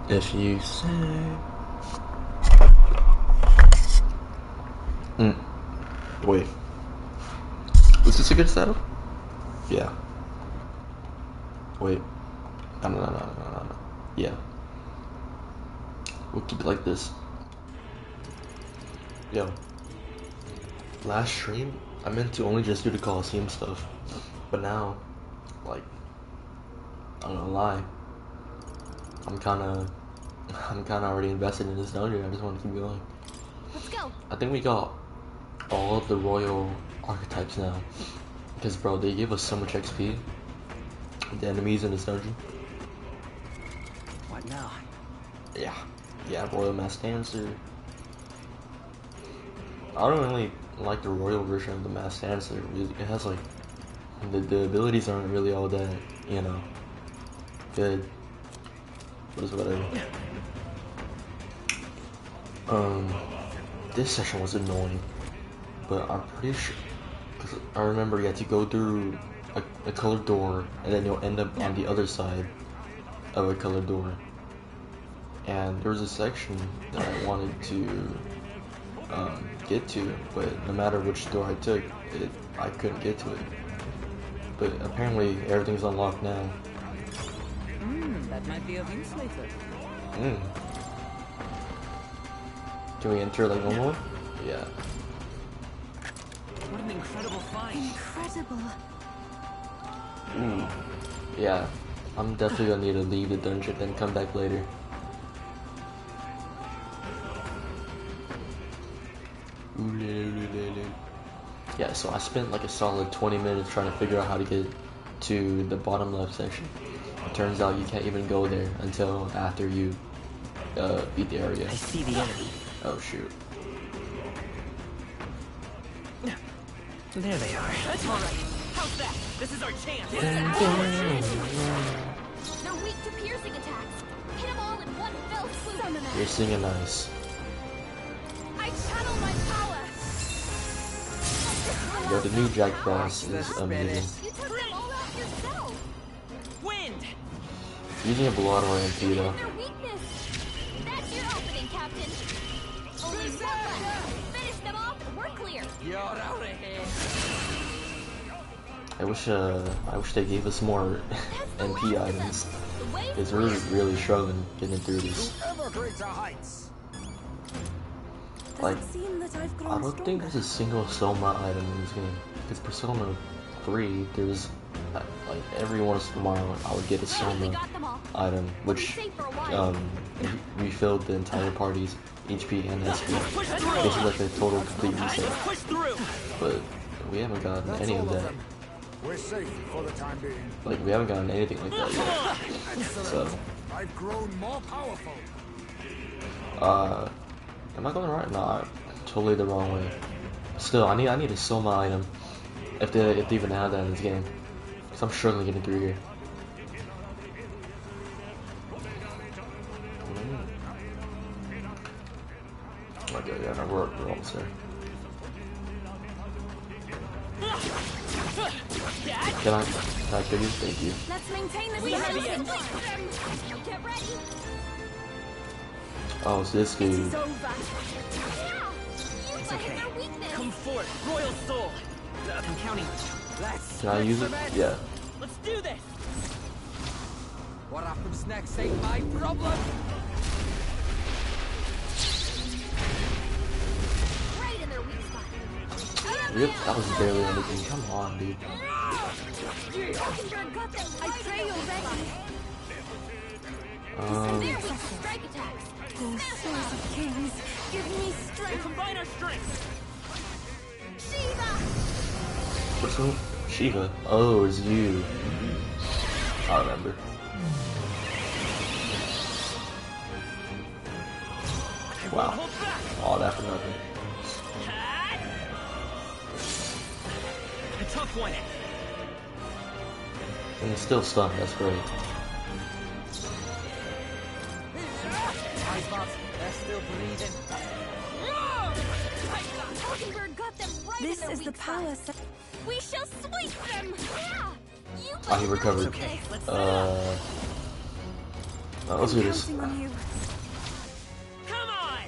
If you say. Wait. Is this a good setup? Yeah. Wait. No. Yeah. We'll keep it like this. Yo. Last stream, I meant to only just do the Coliseum stuff. But now, like, I'm gonna lie. I'm kinda already invested in this dungeon. I just want to keep going. Let's go. I think we got all of the royal archetypes now. Because, bro, they give us so much XP. The enemies in this dungeon. What now? Yeah, Royal Mass Dancer. I don't really like the royal version of the Mass Dancer. It has like the abilities aren't really all that, you know, good. But it's whatever. This section was annoying, but I'm pretty sure, cause I remember you had to go through a colored door, and then you'll end up on the other side of a colored door. And there was a section that I wanted to get to, but no matter which door I took, I couldn't get to it. But apparently everything's unlocked now. That might be of use later. Can we enter like one more? Yeah. What an incredible find. Incredible. Yeah. I'm definitely gonna need to leave the dungeon then come back later. Yeah, so I spent like a solid 20 minutes trying to figure out how to get to the bottom left section. It turns out you can't even go there until after you beat the area. I see the enemy. Oh shoot. There they are. That's alright. How's that? This is our chance. They're weak to piercing attacks. Hit them all in one fell swoop. You're singing nice. I channel my power. Yo, the new Jack Frost is amazing. You took them all out yourself. Wind. Using a blood or MP though. Their weakness. That's your opening, Captain. Only one left. Finish them off and we're clear. You're out of here. I wish they gave us more MP items. Because we're really struggling getting through this. Like, I don't think there's a single Soma item in this game. Because Persona 3, there's like every once in a while I would get a Soma item, which refilled the entire party's HP and SP. This is like a total complete reset. But we haven't gotten any of that. We're safe for the time being. Like, we haven't gotten anything like that yet. So, I've grown more powerful. am I going right? No, totally the wrong way. Still, I need a Soma item if they even have that in this game. Cause I'm struggling getting through here. Okay, yeah, no, we're almost there. Can I kill you? Thank you. Let's maintain this momentum. Get ready. Oh, it's this dude. It's over. It's okay. Come forth, Royal Soul. I'm counting. Can I use it? Yeah. Let's do this. What happens next ain't my problem. Right in their weak spot. That was barely anything. Come on, dude. I pray you're ready. Their weak strike attacks. Oh, souls of kings, give me strength. Combine our strengths. Shiva. What's up? Shiva. Oh, it's you. I remember. Wow. All that for nothing. A tough one. And it's still stunned. That's great. They're still breathing. Got them right This in their is the weak power spot. We shall sweep them. Yeah. You Oh, he put recovered. Okay, let's Let's do this. counting on you. Come on!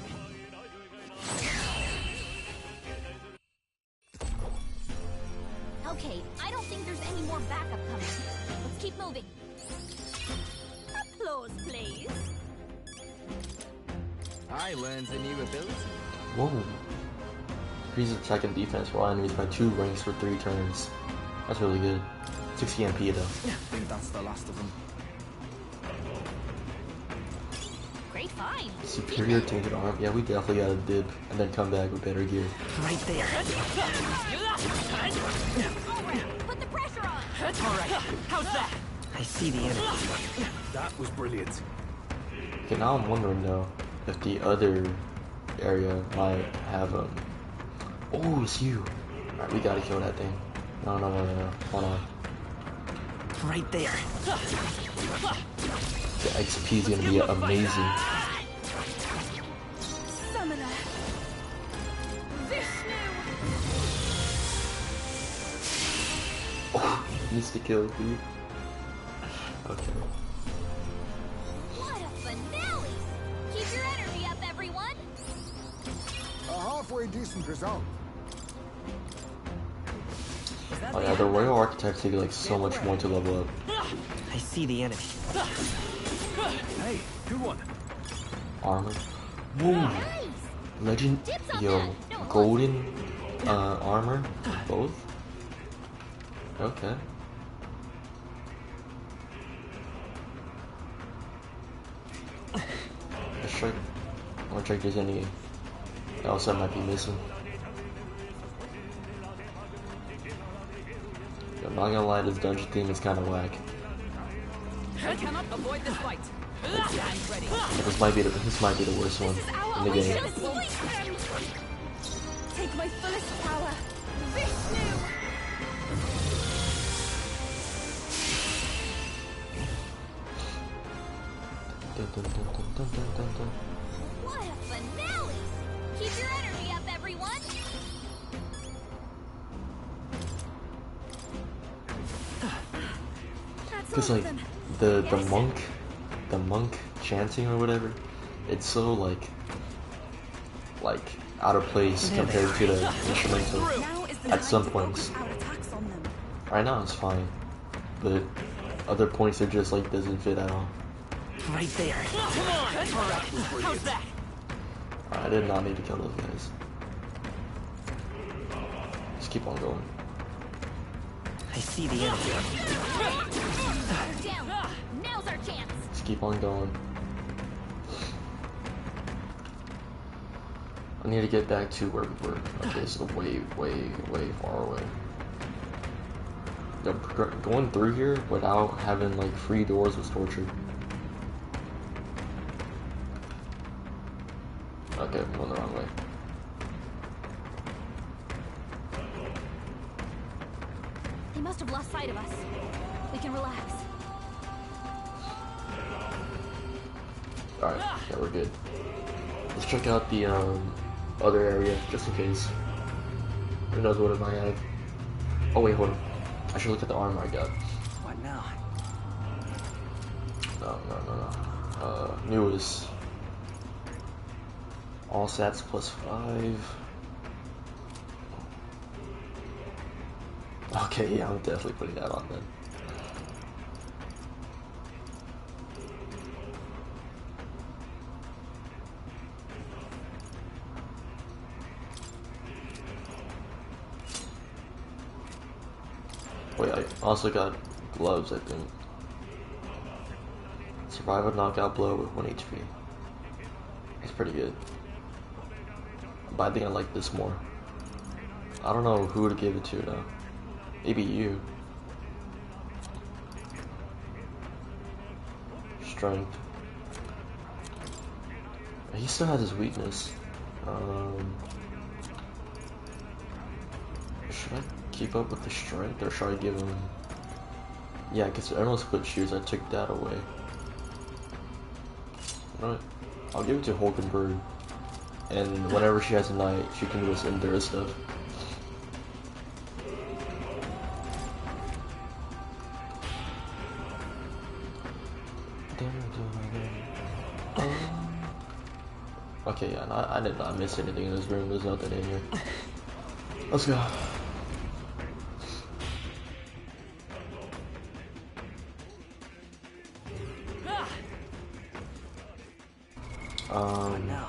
Okay, I don't think there's any more backup coming. Let's keep moving. Applause, please. I learned a new ability. Whoa. Increases attack and defense for all enemies by 2 ranks for 3 turns. That's really good. 60 MP though. I think that's the last of them. Great find. Superior tainted arm. Yeah, we definitely gotta dip and then come back with better gear. Right there. Alright, put the pressure on. Alright, how's that? I see the enemy. That was brilliant. Okay, now I'm wondering though if the other area might have Oh, it's you. Alright, we gotta kill that thing. No. Hold on. Right there. The XP is gonna be amazing. Summoner. Vishnu. Oh, needs to kill dude. Okay. What a finale! Keep your energy up, everyone. A halfway decent result. Oh yeah, the Royal Architects take like so much more to level up. I see the enemy. Hey, good one. Armor. Woo! Nice. Legend. Tips on Yo, that. No, golden armor. Both. Okay. Let's check. I wanna check if there's any else I might be missing. I'm not gonna lie, this dungeon theme is kinda whack. I cannot avoid this fight. Stand ready. This might be the worst one in the game. Take my fullest power. Vishnu. Dun, dun, dun, dun, dun, dun, dun, dun. What a finale! Keep your energy up, everyone. Cause like the monk chanting or whatever, it's so like out of place compared to the instrumental at some points. Right now it's fine, but other points are just like doesn't fit at all. Right there. Come on. How's that? I did not need to kill those guys. Just keep on going. I see the enemy. Down. Now's our chance. Just keep on going. I need to get back to where we were. Okay, so way far away. Yeah, going through here without having like free doors was torture. Okay, I'm going the wrong way. They must have lost sight of us. We can relax. Alright, yeah, we're good. Let's check out the other area, just in case. Who knows what it might have. Oh wait, hold on. I should look at the armor I got. What now? No. Newest. All stats +5. Okay, yeah, I'm definitely putting that on then. Wait, I also got gloves, I think. Survive a knockout blow with 1 HP. It's pretty good. But I think I like this more. I don't know who to give it to though. Maybe you. Strength. He still has his weakness. Should I keep up with the strength or should I give him... Yeah, because everyone split shoes, I took that away. You know what? I'll give it to Hulkenberg. And whenever she has a knight, she can do this endure stuff. Okay, yeah, I did not miss anything in this room. There's nothing in here. Let's go. Now.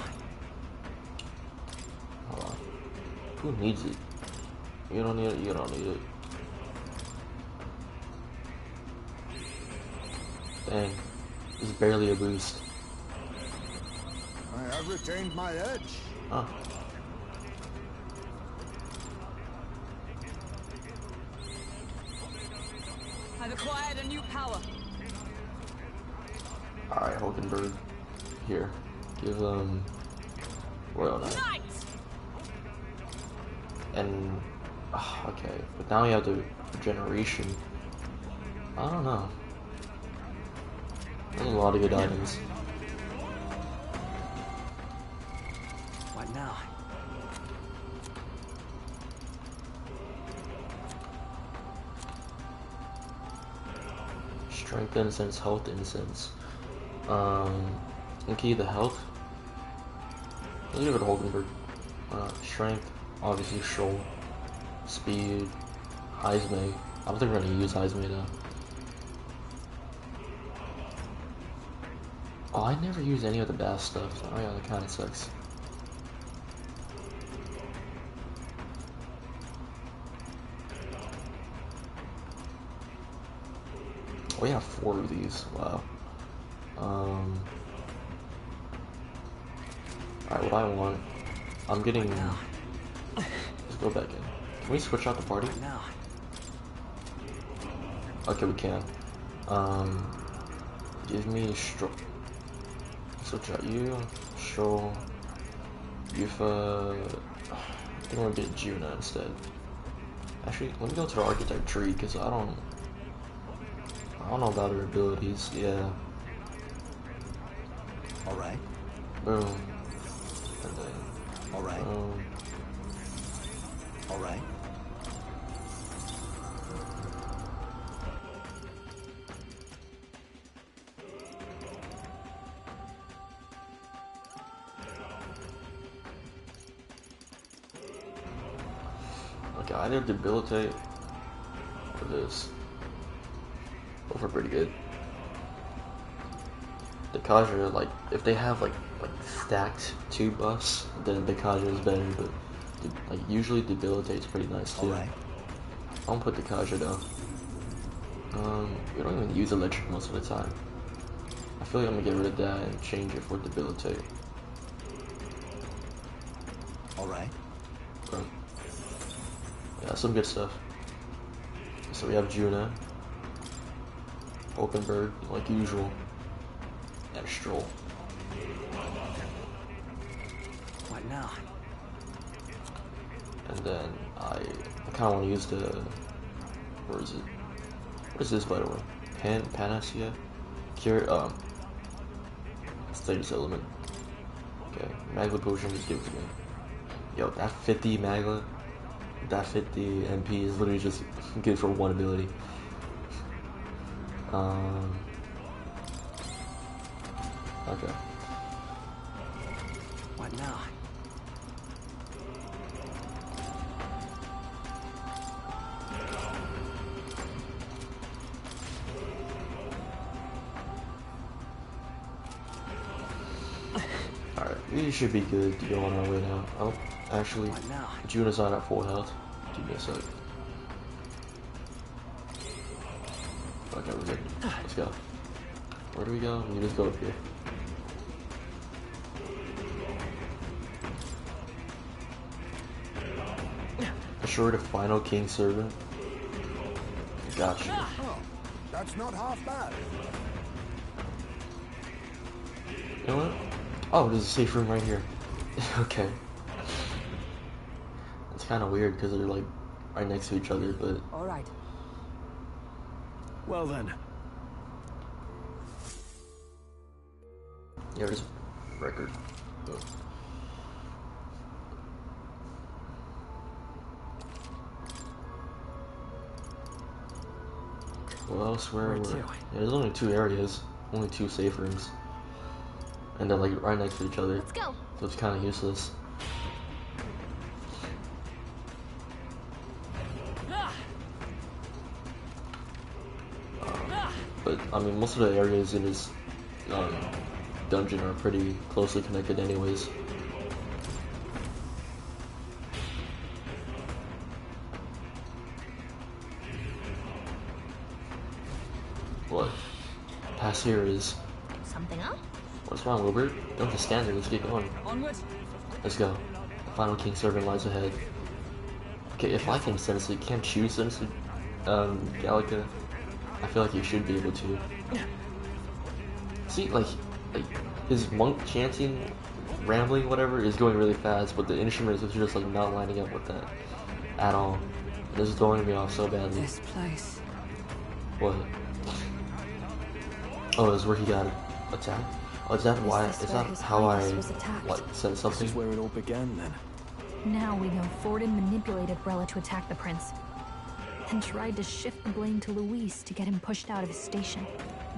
Hold on. Who needs it? You don't need it. You don't need it. Dang, it's barely a boost. I have retained my edge. Huh. I've acquired a new power. Alright, Hulkenberg. Here. Give them Royal Knight. Knights! And okay, but now you have the regeneration. I don't know. There's a lot of good items. What now? Strength incense, health incense. Okay, the health. Let's give it to Hulkenberg. Strength, obviously Shoal. Speed, Heisme. I don't think we're gonna use Heisme though. Oh, I never use any of the bass stuff. Oh yeah, that kinda sucks. Oh, we have 4 of these. Wow. Alright, what I want. I'm getting. Let's go back in. Can we switch out the party? Now. Okay, we can. Give me switch out you, Stroll, Yufa. I think we're gonna get Juna instead. Actually, let me go to the archetype tree because I don't know about her abilities. Yeah. All right. Boom. And then. All right. Boom. All right. Okay, either debilitate or this. Both are pretty good. The Kaja, like, if they have like stacked 2 buffs, then the Kaja is better, but like usually debilitate's pretty nice too. Alright. I won't put the Kaja though. We don't even use electric most of the time. I feel like I'm gonna get rid of that and change it for debilitate. Alright. Okay. Yeah, some good stuff. So we have Juna, Hulkenberg, like usual, and Stroll. What now? And then I kind of want to use the, where is it? What is this, by the way? Panacea? Cure, status element. Okay, Magla potion, just give it to me. Yo, that 50 Magla, that 50 MP is literally just good for 1 ability. Okay. What now? Alright, we should be good to go on our way now. Oh, actually, What now? Juna's not at full health. Give me a sec. Okay, we're good. Let's go. Where do we go? We just go up here. Assure the final king servant. Gotcha. Oh, that's not half bad. You know what? Oh, there's a safe room right here. Okay. It's kind of weird because they're like right next to each other, but All right. Well then. yeah, there's a record. Oh. Well, elsewhere, Where we're, to? yeah, there's only 2 areas. only 2 safe rooms, and they're like right next to each other. Let's go. So it's kind of useless. But I mean, most of the areas in this dungeon are pretty closely connected, anyways. What? Past here is. Something up? What's wrong, Wilbur? Don't just stand there. Let's get going. Onward. Let's go. The final king servant lies ahead. Okay, if I can sense it, can't you sense it, Gallica? I feel like you should be able to. See, like his monk chanting, rambling, whatever, is going really fast, but the instruments are just like not lining up with that at all. This is throwing me off so badly. This place. What? Oh, is where he got attacked? Oh, is that why? Is that how I like said This something? is where it all began, then. Now we know Forden manipulated Brella to attack the prince, and tried to shift the blame to Luis to get him pushed out of his station.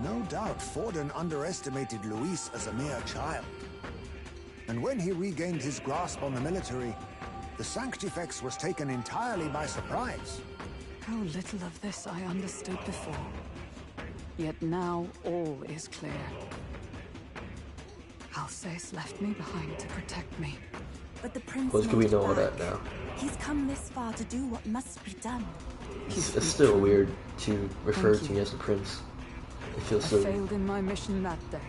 No doubt Forden underestimated Luis as a mere child. And when he regained his grasp on the military, the Sanctifex was taken entirely by surprise. How little of this I understood before. Yet now all is clear. Alsace left me behind to protect me. But the prince What can we made know all back. that now? He's come this far to do what must be done. It's still weird to refer to me as the prince. It feels I so. failed in my mission that day.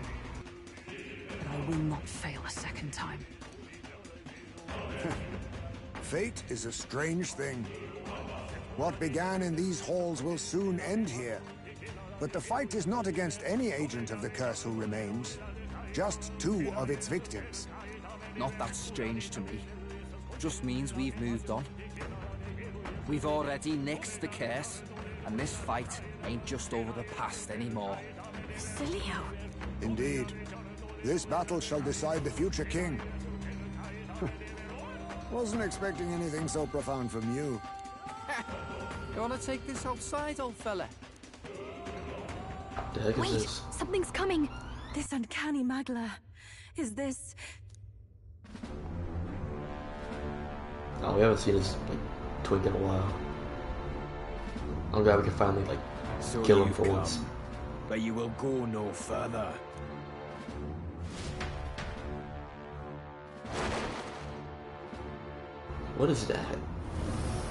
But I will not fail a second time. Fate is a strange thing. What began in these halls will soon end here. But the fight is not against any agent of the curse who remains. Just 2 of its victims. Not that strange to me. Just means we've moved on. We've already nixed the curse, and this fight ain't just over the past anymore. Basilio. Indeed. This battle shall decide the future king. Wasn't expecting anything so profound from you. You wanna take this outside, old fella? The heck is Wait! this? Something's coming! This uncanny Magla. Is this... Oh, we haven't seen his like twink in a while. I'm glad we can finally like So kill him you've for come, once. but you will go no further. What is that?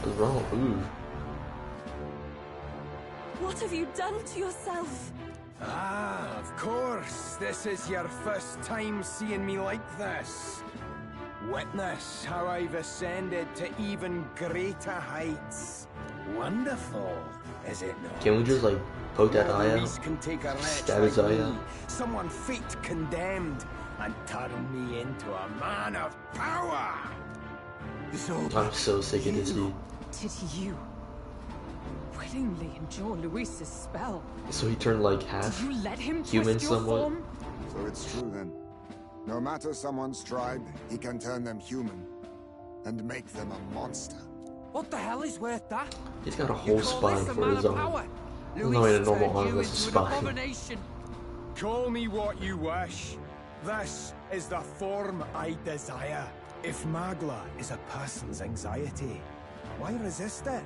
What's wrong? Ooh. What have you done to yourself? Ah, of course. This is your first time seeing me like this. Witness how I've ascended to even greater heights. Wonderful, is it not? Can we just like poke that eye Luis out? can take a wretch Stab his like eye me, out? someone fate condemned, and turn me into a man of power. So I'm so sick of this dude. Did you willingly endure Luis's spell? So he turned like Did half you let him twist human your somewhat. form? So it's true then. No matter someone's tribe, he can turn them human. And make them a monster. What the hell is worth that? He's got a You whole call spine this a for man his of own. power? There's no way a Luis normal turned arm you has a into an spine. abomination. call me what you wish. This is the form I desire. If Magla is a person's anxiety, why resist it?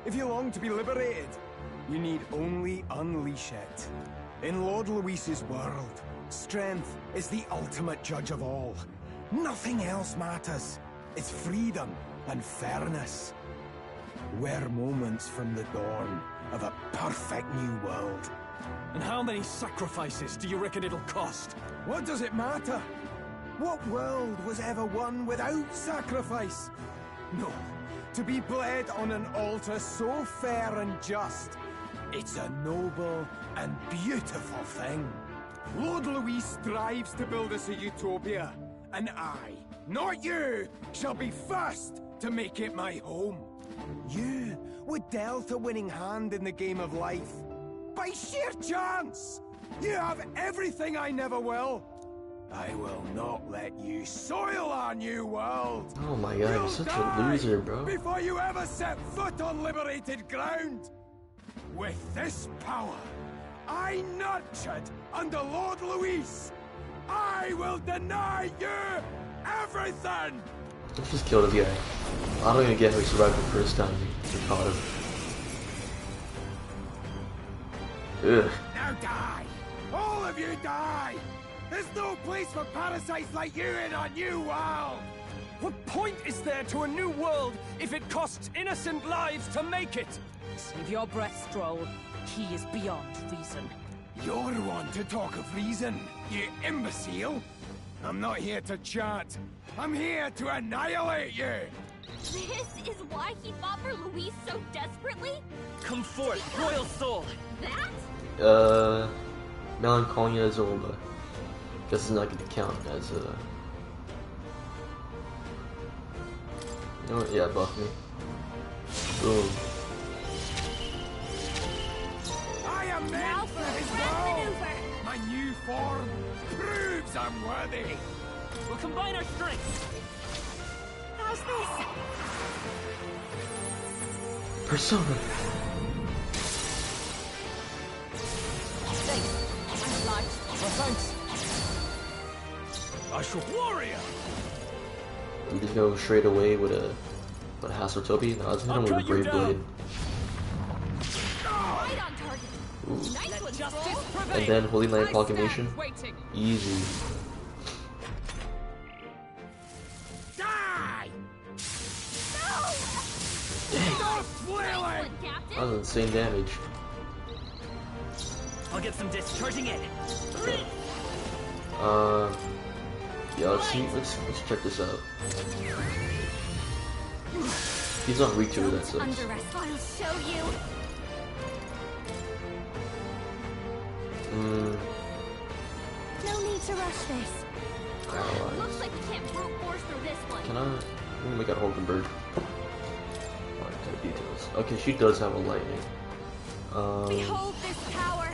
If you long to be liberated, you need only unleash it. In Lord Luis's world, strength is the ultimate judge of all. Nothing else matters. It's freedom and fairness. We're moments from the dawn of a perfect new world. And how many sacrifices do you reckon it'll cost? What does it matter? What world was ever won without sacrifice? No, to be bled on an altar so fair and just, it's a noble and beautiful thing. Lord Luis strives to build us a utopia, and I, not you, shall be first to make it my home. You were dealt a winning hand in the game of life. By sheer chance! You have everything I never will. I will not let you soil our new world. Oh my god, You'll you're such die a loser, bro. before you ever set foot on liberated ground. With this power, I nurtured under Lord Luis. I will deny you everything! Let's just kill the guy. I don't even get how he survived the first time we caught him. Ugh. Now die! All of you die! There's no place for parasites like you in our new world! What point is there to a new world if it costs innocent lives to make it? Save your breath, Stroll. He is beyond reason. You're one to talk of reason, you imbecile! I'm not here to chat. I'm here to annihilate you! This is why he fought for Luis so desperately? Come forth, royal soul! That? Melancholia Zorba. Guess it's not going to count as a... You know what? Yeah, buff me. Boom. I am meant for his world! My new form proves I'm worthy! We'll combine our strengths! How's this? Persona. Thanks. I'm obliged. Thanks! I shall warrior! We just go straight away with a Hasseltobi? No, let's hit him with a Brave Blade. Right on target. Ooh. Nice one, Justice Stroll. prevail. And then Holy Knight Proclamation. Waiting. Easy. Die! No! Stop flailing! Nice one, Captain. That was insane damage. I'll get some discharging in. Yeah, let's see. Let's check this out. He's not weak to it, that sucks. Underestimate. I'll show you. No need to rush this. Alright. Looks like we can't brute force through this one. Can I? I'm gonna make out Hulkenberg. Alright, type details. Okay, she does have a lightning. Behold this power.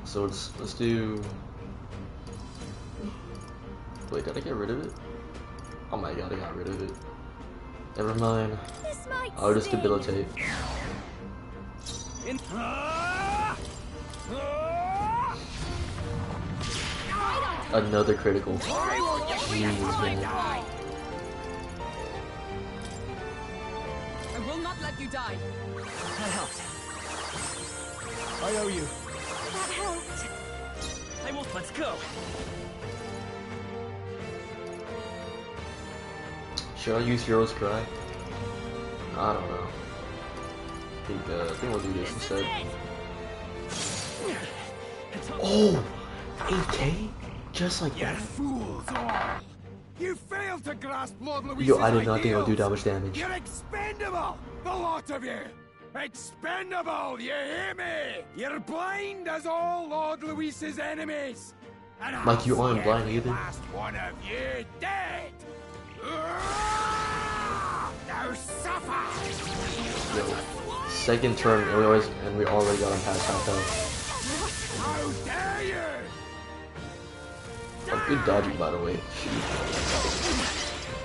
So let's do. Wait, did I get rid of it? Oh my god, I got rid of it. Never mind. This might I'll just sting. debilitate. Another critical. Jesus, man. I will not let you die. That helped. I owe you. That helped. I will. Let's go. Should I use Hero's Cry? I don't know. I think we'll do this instead. Oh! 8K? Just like You that? fools all! You failed to grasp Lord Luis's Yo, I did not think it would do that ideals. much damage. You're expendable! The lot of you! Expendable, you hear me? You're blind as all Lord Luis's enemies! And Like you I'll aren't see blind every either. last one of you dead! Now suffer! Yo, second turn and we already got him past half health. How dare you! Oh, good dodging, by the way.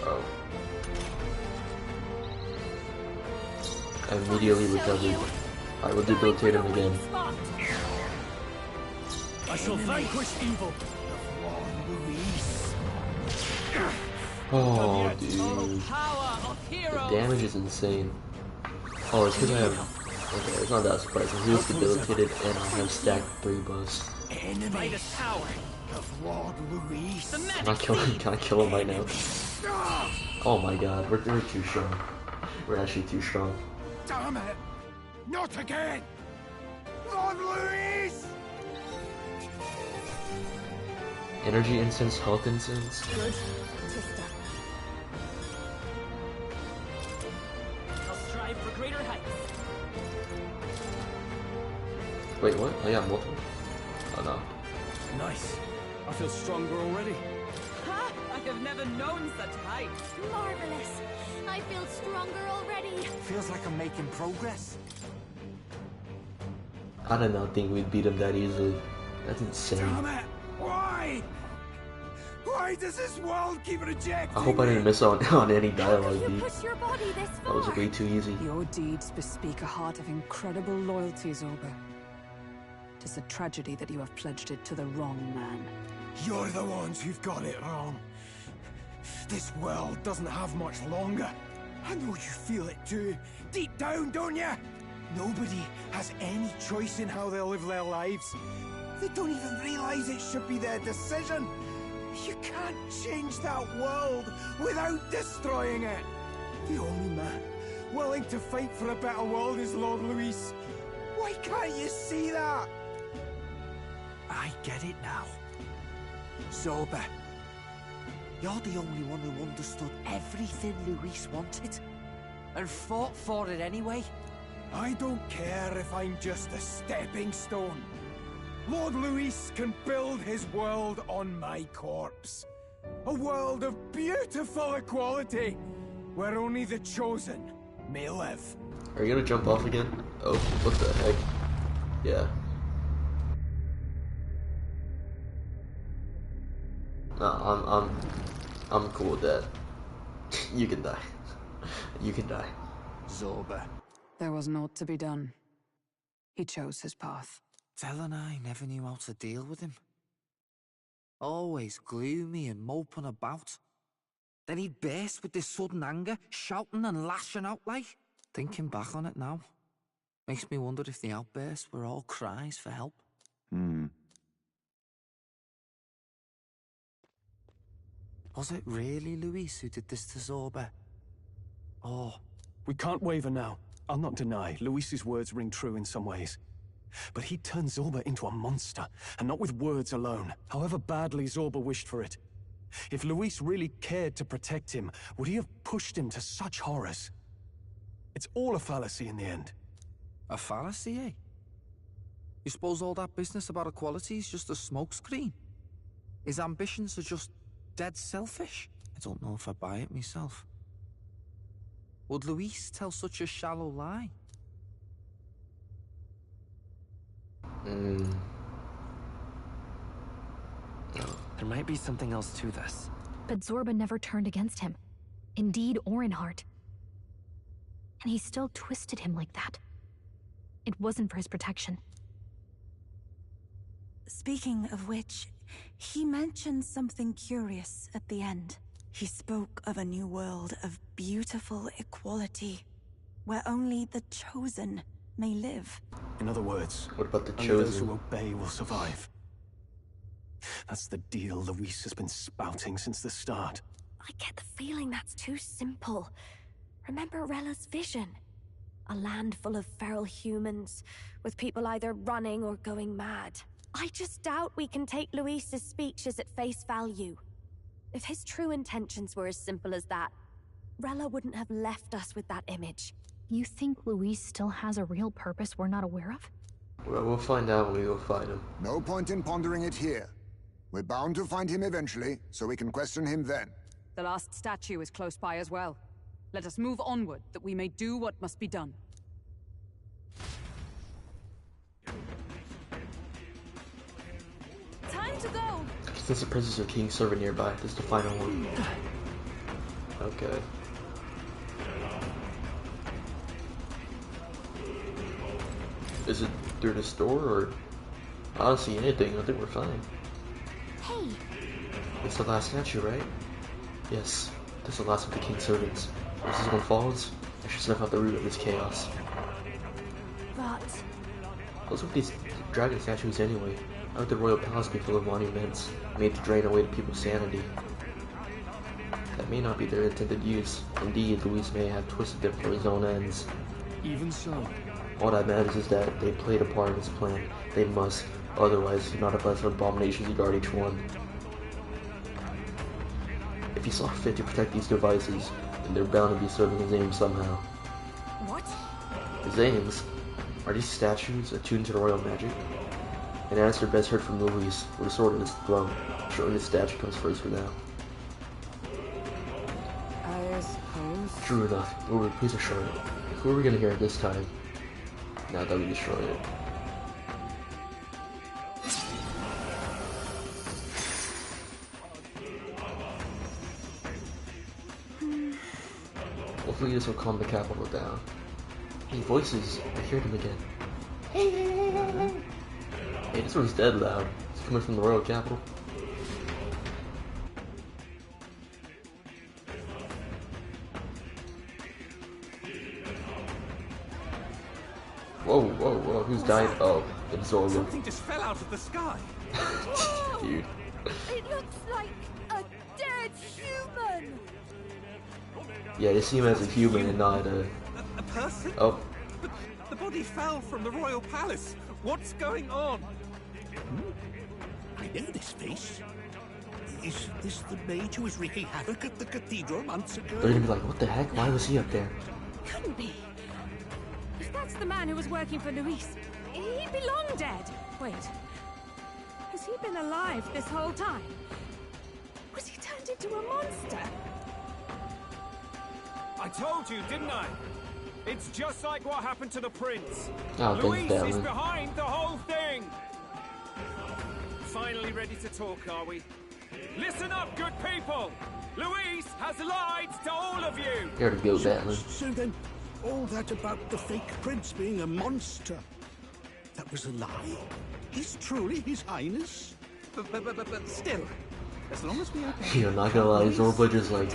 Oh. I immediately recovered. I will debilitate him again. I shall vanquish evil. Oh, dude. Power of The heroes. damage is insane. Oh, it's because I have... Okay, it's not that surprising. He was debilitated and I have stacked 3 buffs. Enemy power of Lord Luis. Can I kill him right now? Oh my god, we're too strong. We're actually too strong. Damn it! Not again! Lord Luis! Energy incense, health incense. Good. Tista. I'll strive for greater heights. Wait, what? Oh yeah, multiple. Oh no. Nice. I feel stronger already. Ha! I have never known such heights. Marvelous. I feel stronger already. Feels like I'm making progress. I did not think we'd beat him that easily. That's insane. Damn it! Why? Why does this world keep rejecting I hope I didn't miss out on any dialogue You beats. push your body this That far. was way too easy. Your deeds bespeak a heart of incredible loyalty, Zorba. 'Tis a tragedy that you have pledged it to the wrong man. You're the ones who've got it wrong. This world doesn't have much longer. I know you feel it too. Deep down, don't you? Nobody has any choice in how they'll live their lives. They don't even realize it should be their decision. You can't change that world without destroying it. The only man willing to fight for a better world is Lord Luis. Why can't you see that? I get it now. Zorba, you're the only one who understood everything Luis wanted and fought for it anyway. I don't care if I'm just a stepping stone. Lord Luis can build his world on my corpse. A world of beautiful equality, where only the chosen may live. Are you gonna jump off again? Oh, what the heck? Yeah. No, I'm cool with that. You can die. You can die. Zorba. There was naught to be done. He chose his path. Tell and I never knew how to deal with him. Always gloomy and moping about. Then he'd burst with this sudden anger, shouting and lashing out like. Thinking back on it now, makes me wonder if the outbursts were all cries for help. Was it really Luis who did this to Zorba? Or... We can't waver now. I'll not deny, Luis's words ring true in some ways. But he turned Zorba into a monster, and not with words alone, however badly Zorba wished for it. If Luis really cared to protect him, would he have pushed him to such horrors? It's all a fallacy in the end. A fallacy, eh? You suppose all that business about equality is just a smokescreen? His ambitions are just dead selfish? I don't know if I buy it myself. Would Luis tell such a shallow lie? No. There might be something else to this. But Zorba never turned against him, in deed or in heart. And he still twisted him like that. It wasn't for his protection. Speaking of which, he mentioned something curious at the end. He spoke of a new world of beautiful equality, where only the chosen may live. In other words, what about the only those chosen? who obey will survive. That's the deal Luis has been spouting since the start. I get the feeling that's too simple. Remember Rella's vision? A land full of feral humans, with people either running or going mad. I just doubt we can take Luis's speeches at face value. If his true intentions were as simple as that, Rella wouldn't have left us with that image. You think Luis still has a real purpose we're not aware of? Well, we'll find out when we go find him. No point in pondering it here. We're bound to find him eventually, so we can question him then. The last statue is close by as well. Let us move onward, that we may do what must be done. Time to go! Since the presence of King's servant nearby, this is the final one. Okay. Is it through this door, or... I don't see anything, I think we're fine. Hey! It's the last statue, right? Yes, this is the last of the King's servants. If this one falls, I should snuff out the root of this chaos. But... What's with these dragon statues anyway? How would the royal palace be full of monuments, made to drain away people's sanity? That may not be their intended use. Indeed, Luis may have twisted them for his own ends. Even so. All that matters is that they played a part in his plan. They must, otherwise not a bunch of abominations to guard each one. If he saw fit to protect these devices, then they're bound to be serving his aims somehow. What? His aims? Are these statues attuned to the royal magic? An answer best heard from Luis, with a sword in his throne. Surely the statue comes first for now. I suppose. True enough. Lord, please destroy it. Who are we gonna hear this time? Now that we destroy it. Hopefully this will calm the capital down. Hey, voices! I hear them again. Hey, hey, hey, hey, hey. Dang, this one's dead loud. It's coming from the royal capital. Whoa, whoa, whoa, who's died? Oh, absorbed. Something just fell out of the sky. Dude. It looks like a dead human! Yeah, they see him as a human and not a person? Oh. The body fell from the royal palace. What's going on? I know this face. Is this the mage who was wreaking havoc at the cathedral months ago? They're gonna be like, what the heck? Why was he up there? Couldn't be. If that's the man who was working for Luis, he'd be long dead. Wait. Has he been alive this whole time? Was he turned into a monster? I told you, didn't I? It's just like what happened to the prince. Oh, Luis thanks, is Batman. behind the whole thing. Finally ready to talk, are we? Listen up, good people. Luis has lied to all of you. Here to go, Batman. So then, all that about the fake prince being a monster, that was a lie? He's truly His Highness? But still, as long as we obey, You're not gonna lie, Zorba just like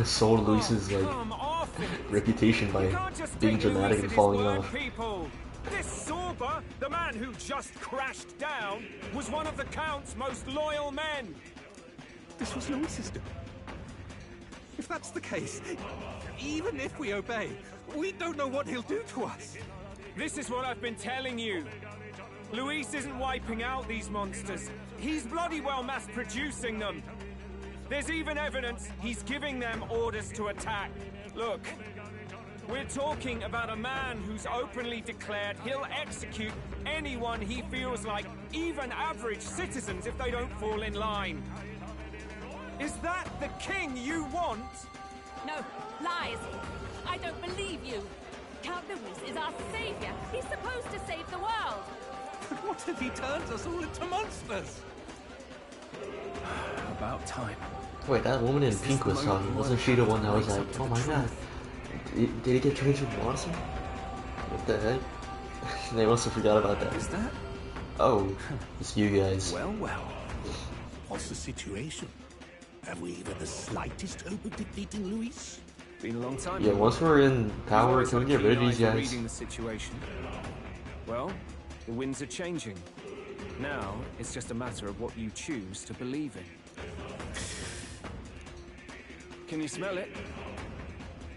sold Luis's like Come off it. reputation by You can't just being take dramatic Luis and at falling his word, off. people. This Zorba, the man who just crashed down, was one of the Count's most loyal men. this was Luis's doing. If that's the case, even if we obey, we don't know what he'll do to us. This is what I've been telling you. Luis isn't wiping out these monsters. He's bloody well mass-producing them. There's even evidence he's giving them orders to attack. Look, we're talking about a man who's openly declared he'll execute anyone he feels like, even average citizens, if they don't fall in line. Is that the king you want? No, lies. I don't believe you. Count Luis is our savior. He's supposed to save the world. What if he turns us all into monsters? About time. Wait, that woman in pink was talking. Wasn't she the one that was like, oh my god, did he get turned into a monster? What the heck? They must have forgot about that. Is that? Oh, it's you guys. Well, well. What's the situation? Have we even the slightest hope of defeating Luis? Been a long time. Yeah, once we're in power, can we get rid of these guys? Reading the situation. Well, the winds are changing. Now, it's just a matter of what you choose to believe in. Can you smell it?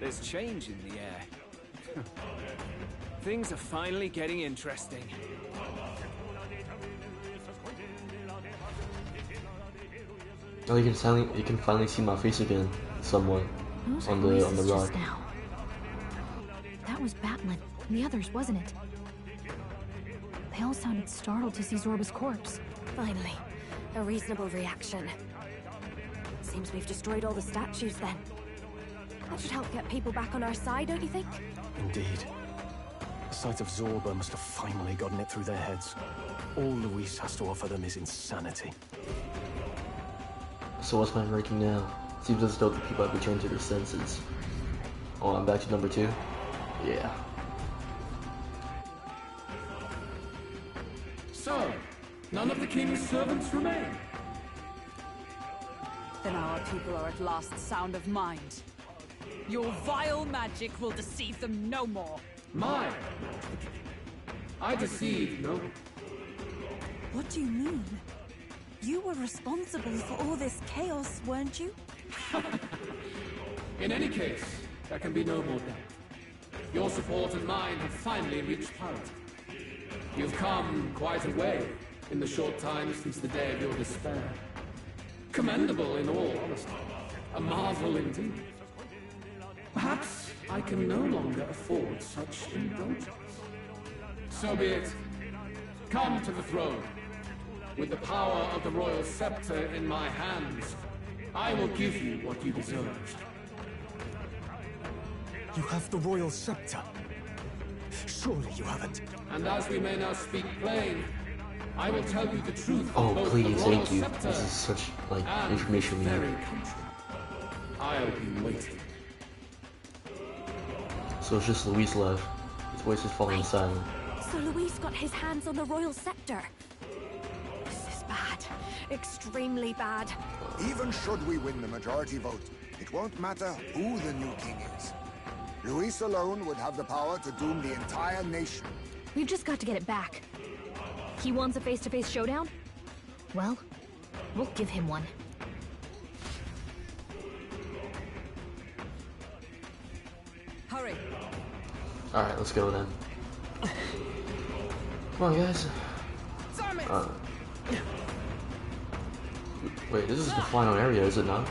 There's change in the air. Things are finally getting interesting. Oh, you can finally see my face again, somewhat, on the rock. Just now. That was Batlin. And the others, wasn't it? They all sounded startled to see Zorba's corpse. Finally, a reasonable reaction. Seems we've destroyed all the statues then. That should help get people back on our side, don't you think? Indeed. The sight of Zorba must have finally gotten it through their heads. All Luis has to offer them is insanity. So what's my ranking now? Seems as though the people have returned to their senses. Oh, I'm back to number 2? Yeah. So, none of the king's servants remain. Then our people are at last sound of mind. Your vile magic will deceive them no more. Mine. I deceive no. What do you mean? You were responsible for all this chaos, weren't you? In any case, there can be no more doubt. Your support and mine have finally reached parity. You've come quite a way in the short time since the day of your despair. Commendable in all honesty. A marvel indeed. Perhaps I can no longer afford such indulgence. So be it. Come to the throne. With the power of the royal scepter in my hands, I will give you what you deserve. You have the royal scepter. Surely you haven't. And as we may now speak plain, I will tell you the truth. Oh, of both please, the royal thank you. scepter This is such, like, and information we this need. very country. I'll be waiting. So it's just Luis left. His voice is falling silent. So Luis got his hands on the royal scepter. extremely bad. Even should we win the majority vote, it won't matter who the new king is. Luis alone would have the power to doom the entire nation. We've just got to get it back. He wants a face-to-face showdown? Well, we'll give him one. Hurry. Alright, let's go then. Come on, guys. Wait, this is the final area, is it not?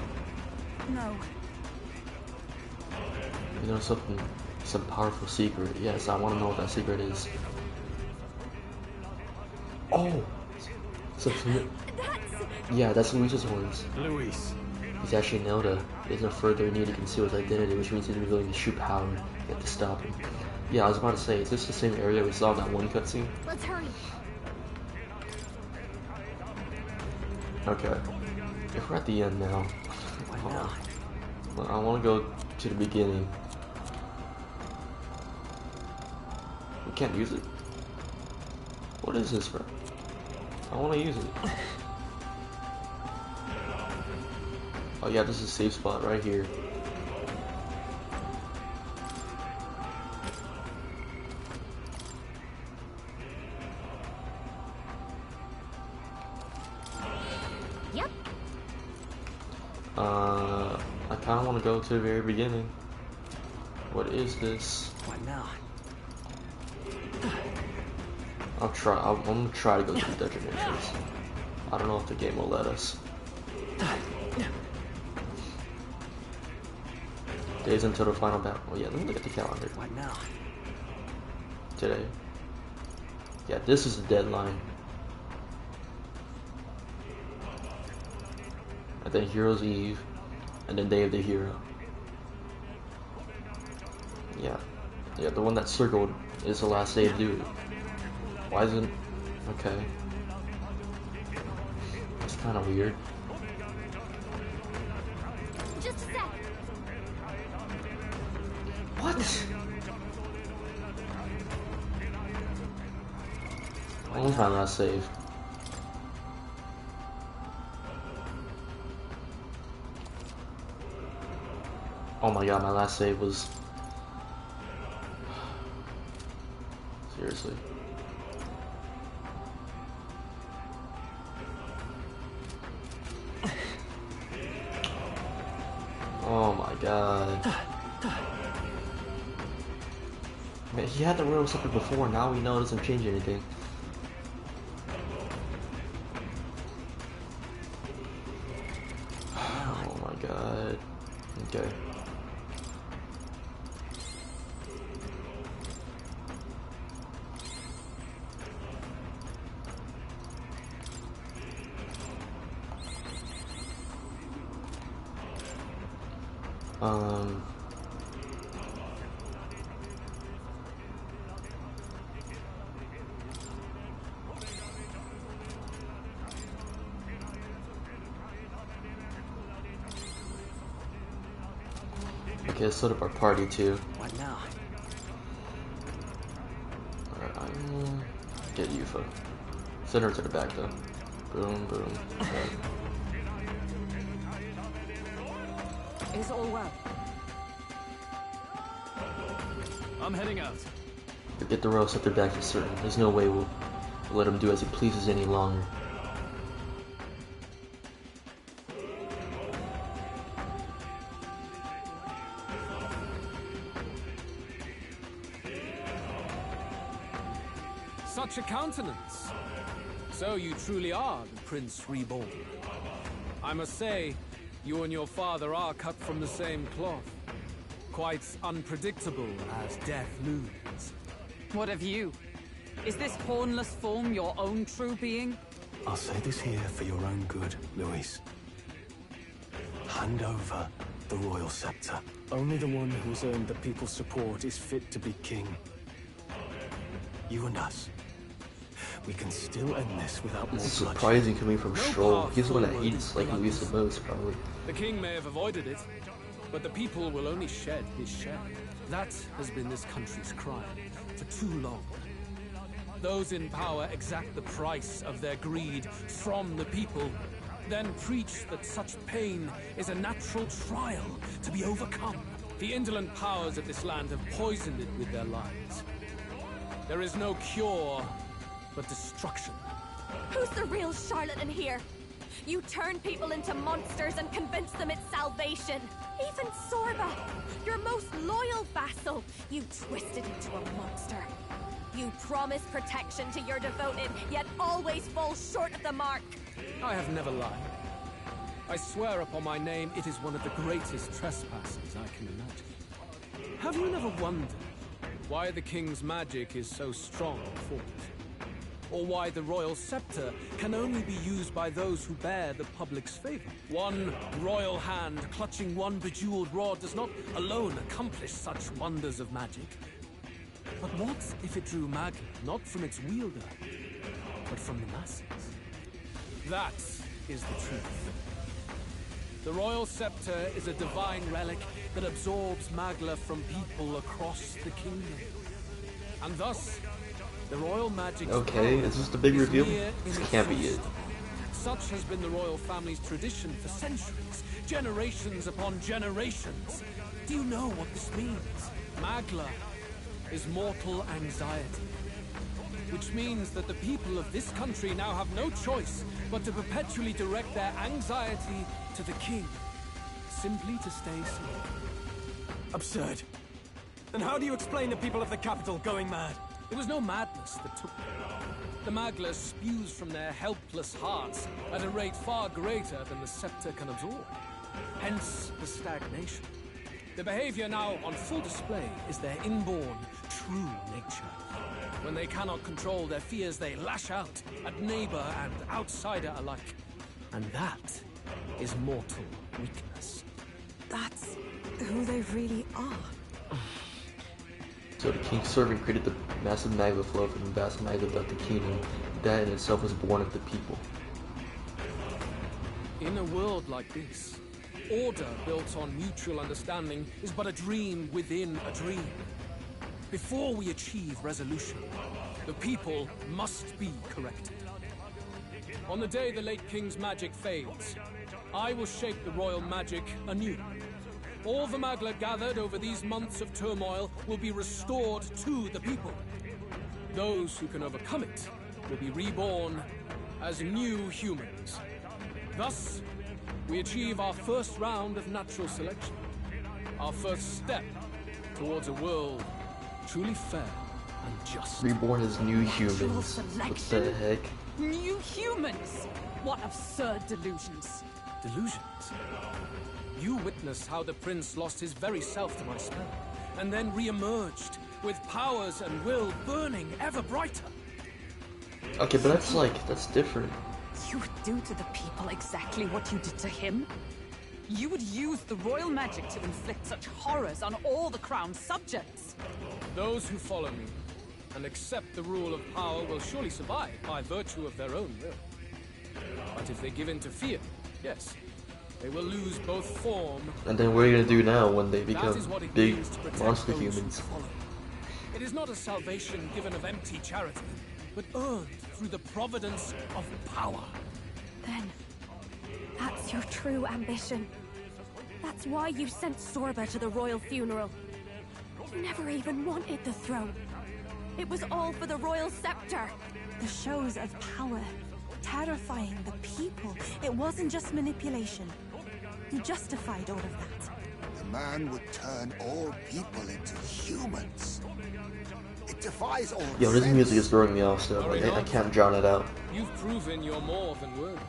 No. You know something, some powerful secret. Yes, I want to know what that secret is. Oh! Yeah, that's Luis's horns. Luis. He's actually Nelda. There's no further need to conceal his identity, which means he's revealing his true power. You have to stop him. Yeah, I was about to say, is this the same area we saw in that one cutscene? Let's hurry. Okay. If we're at the end now, I want to go to the beginning. We can't use it. What is this, bro? I want to use it. Oh yeah, this is a safe spot right here. Yep. I kind of want to go to the very beginning. What is this? What now? I'm gonna try to go to the dungeon entrance. I don't know if the game will let us. Days until the final battle. Oh yeah, let me look at the calendar. What now? Today. Yeah, this is the deadline. And then Heroes Eve, and then Day of the Hero. Yeah, the one that's circled is the last day to do it. Why isn't... Okay. It's kind of weird. Just a sec. What? When was my last save? Oh my god, my last save was... Seriously. Oh my god. Man, he had the royal scepter before, now we know it doesn't change anything. Oh my god. Okay. Okay, let's set up our party too. What now? Alright, I'm get Yufa. Send her to the back though. Boom, boom. Okay. Is all well? I'm heading out. But get the royal scepter back for certain. There's no way we'll let him do as he pleases any longer. Such a countenance. So you truly are the Prince Reborn. I must say, you and your father are cut from the same cloth. Quite unpredictable as death looms. What of you? Is this hornless form your own true being? I'll say this here for your own good, Luis. Hand over the royal scepter. Only the one who has earned the people's support is fit to be king. You and us. We can still end this without more This is bloodshed. surprising coming from Stroll. He's the one that hates like Luis the most, probably. The king may have avoided it, but the people will only shed his share. That has been this country's crime for too long. Those in power exact the price of their greed from the people, then preach that such pain is a natural trial to be overcome. The indolent powers of this land have poisoned it with their lies. There is no cure but destruction. Who's the real charlatan here? You turn people into monsters and convince them it's salvation. Even Sorba, your most loyal vassal, you twisted into a monster. You promise protection to your devoted, yet always fall short of the mark. I have never lied. I swear upon my name, it is one of the greatest trespasses I can imagine. Have you never wondered why the king's magic is so strong for it? Or why the royal scepter can only be used by those who bear the public's favor? One royal hand clutching one bejeweled rod does not alone accomplish such wonders of magic. But what if it drew Magla not from its wielder, but from the masses? That is the truth. The royal scepter is a divine relic that absorbs Magla from people across the kingdom. And thus, the royal magic. Okay, is this the big reveal? This can't be it. Such has been the royal family's tradition for centuries, generations upon generations. Do you know what this means? Magla is mortal anxiety, which means that the people of this country now have no choice but to perpetually direct their anxiety to the king, simply to stay safe. Absurd. Then how do you explain the people of the capital going mad? It was no madness that took them. The Magla spews from their helpless hearts at a rate far greater than the scepter can absorb. Hence the stagnation. The behavior now on full display is their inborn, true nature. When they cannot control their fears, they lash out at neighbor and outsider alike. And that is mortal weakness. That's who they really are. So the king's servant created the massive Magla flow from the vast Magla throughout the kingdom. That in itself was born of the people. In a world like this, order built on mutual understanding is but a dream within a dream. Before we achieve resolution, the people must be corrected. On the day the late king's magic fades, I will shape the royal magic anew. All the Magla gathered over these months of turmoil will be restored to the people. Those who can overcome it will be reborn as new humans. Thus, we achieve our first round of natural selection. Our first step towards a world truly fair and just. Reborn as new humans. What the heck? New humans? What absurd delusions. Delusions? You witnessed how the prince lost his very self to my spell, and then re-emerged with powers and will burning ever brighter. Okay, but that's different. You would do to the people exactly what you did to him? You would use the royal magic to inflict such horrors on all the crown's subjects? Those who follow me and accept the rule of power will surely survive by virtue of their own will. But if they give in to fear, yes, they will lose both form. And then what are you gonna do now when they become big monster humans? It is not a salvation given of empty charity, but earned through the providence of power. Then, that's your true ambition. That's why you sent Sorba to the royal funeral. You never even wanted the throne. It was all for the royal scepter. The shows of power, terrifying the people. It wasn't just manipulation. You justified all of that. The man would turn all people into humans. It defies all Yo, this sense. music is throwing me off still. Like, I can't drown it out. You've proven you're more than worthy.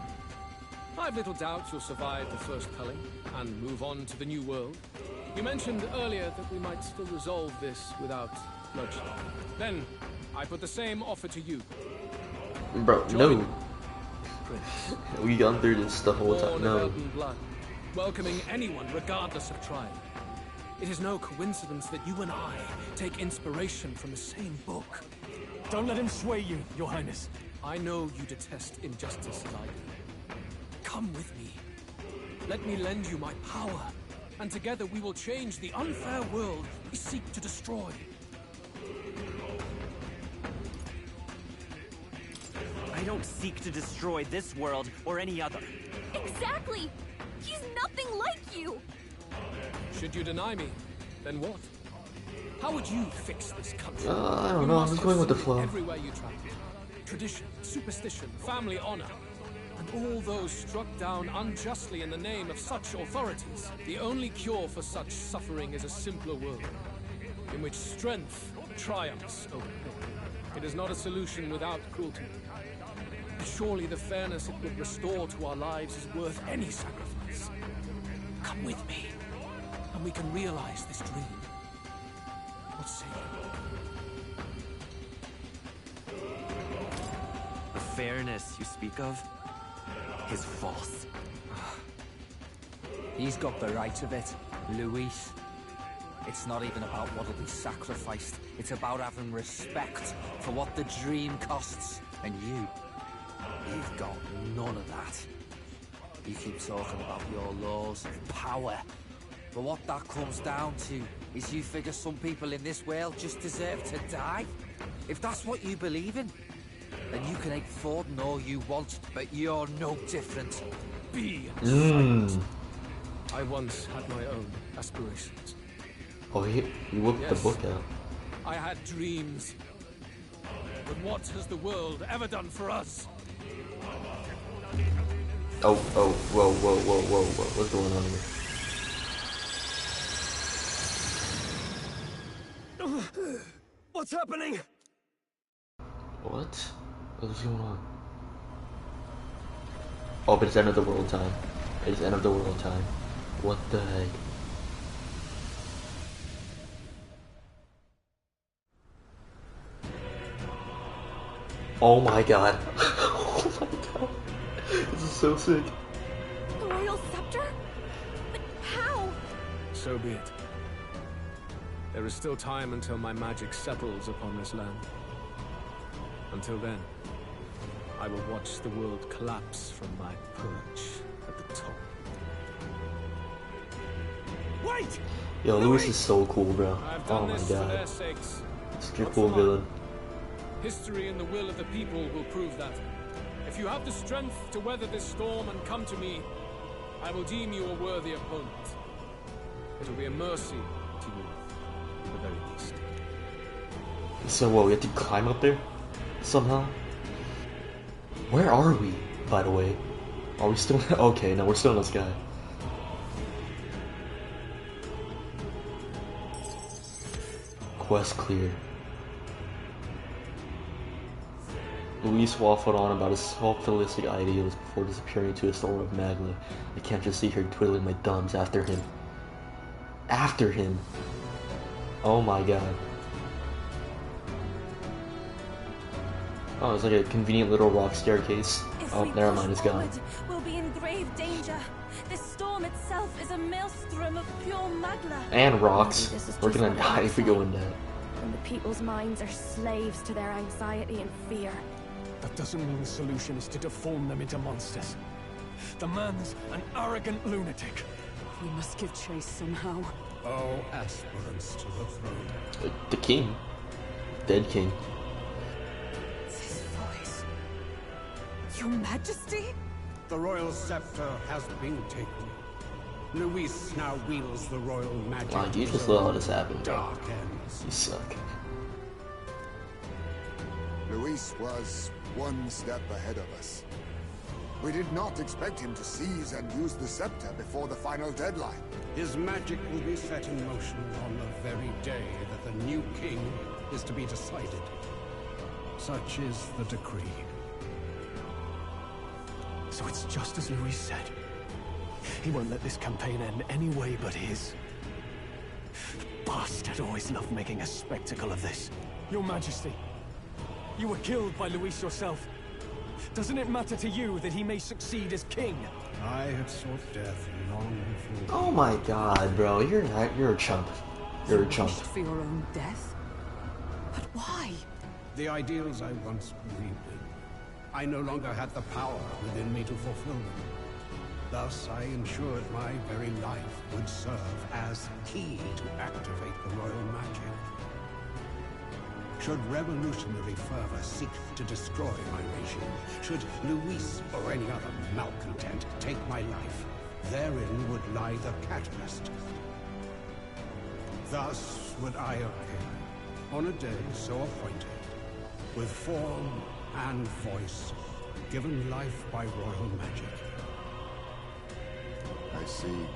I've little doubt you'll survive the first culling and move on to the new world. You mentioned earlier that we might still resolve this without bloodshed. Then, I put the same offer to you. Bro, Join no. We gone through this the whole time. Born of No. elven blood, welcoming anyone regardless of tribe. It is no coincidence that you and I take inspiration from the same book. Don't let him sway you, Your Highness. I know you detest injustice as I do. Come with me. Let me lend you my power, and together we will change the unfair world we seek to destroy. don't seek to destroy this world or any other. Exactly! He's nothing like you! Should you deny me, then what? How would you fix this country? I don't know, I'm just going with the flow. Everywhere you travel. Tradition, superstition, family honor, and all those struck down unjustly in the name of such authorities. The only cure for such suffering is a simpler world, in which strength triumphs over pain. It is not a solution without cruelty. Surely the fairness it would restore to our lives is worth any sacrifice. Come with me, and we can realize this dream. What say you? The fairness you speak of is false. He's got the right of it, Luis. It's not even about what'll be sacrificed. It's about having respect for what the dream costs. And you've got none of that. You keep talking about your laws of power. But what that comes down to is you figure some people in this world just deserve to die. If that's what you believe in, then you can hate Forden all you want, but you're no different. Be silent. I once had my own aspirations. Oh, he whipped the book out. I had dreams. But what has the world ever done for us? Oh, whoa, what's going on here? What's happening? What? What's going on? Oh, but it's end of the world time. It's end of the world time. What the heck? Oh my god. Oh my god. This is so sick. The royal scepter? But how? So be it. There is still time until my magic settles upon this land. Until then, I will watch the world collapse from my perch at the top. Wait! Yo, Luis is so cool, bro. Oh my For their god. sakes. Such a cool villain. History and the will of the people will prove that. If you have the strength to weather this storm and come to me, I will deem you a worthy opponent. It will be a mercy to you, at the very least. So what, we have to climb up there? Somehow? Where are we, by the way? Are we still... Okay, no, we're still in the sky. Quest cleared. Luis waffled on about his self-realistic ideals before disappearing into a storm of magma. I can't just see her twiddling my thumbs after him. After him! Oh my god. Oh, it's like a convenient little rock staircase. Oh, never mind, it's gone. We'll be in grave danger. This storm itself is a maelstrom of pure magma. And rocks. We're gonna die if we go in that. And the people's minds are slaves to their anxiety and fear. That doesn't mean the solution is to deform them into monsters. The man's an arrogant lunatic. We must give chase somehow. All aspirants to the throne. The king. Dead king. This voice. Your Majesty? The royal scepter has been taken. Luis now wields the royal magic. Wow, you just let all this happen, bro. Dark ends. You suck. Luis was one step ahead of us. We did not expect him to seize and use the scepter before the final deadline. His magic will be set in motion on the very day that the new king is to be decided. Such is the decree. So it's just as Luis said. He won't let this campaign end any way but his. The bastard always loved making a spectacle of this. Your Majesty, you were killed by Luis yourself. Doesn't it matter to you that he may succeed as king? I had sought death long before. Oh my god, bro, you're a chump. You're a chump. For your own death? But why? The ideals I once believed in. I no longer had the power within me to fulfill them. Thus, I ensured my very life would serve as key to activate the royal magic. Should revolutionary fervor seek to destroy my regime, should Luis or any other malcontent take my life, therein would lie the catalyst. Thus would I appear, on a day so appointed, with form and voice, given life by royal magic. I see.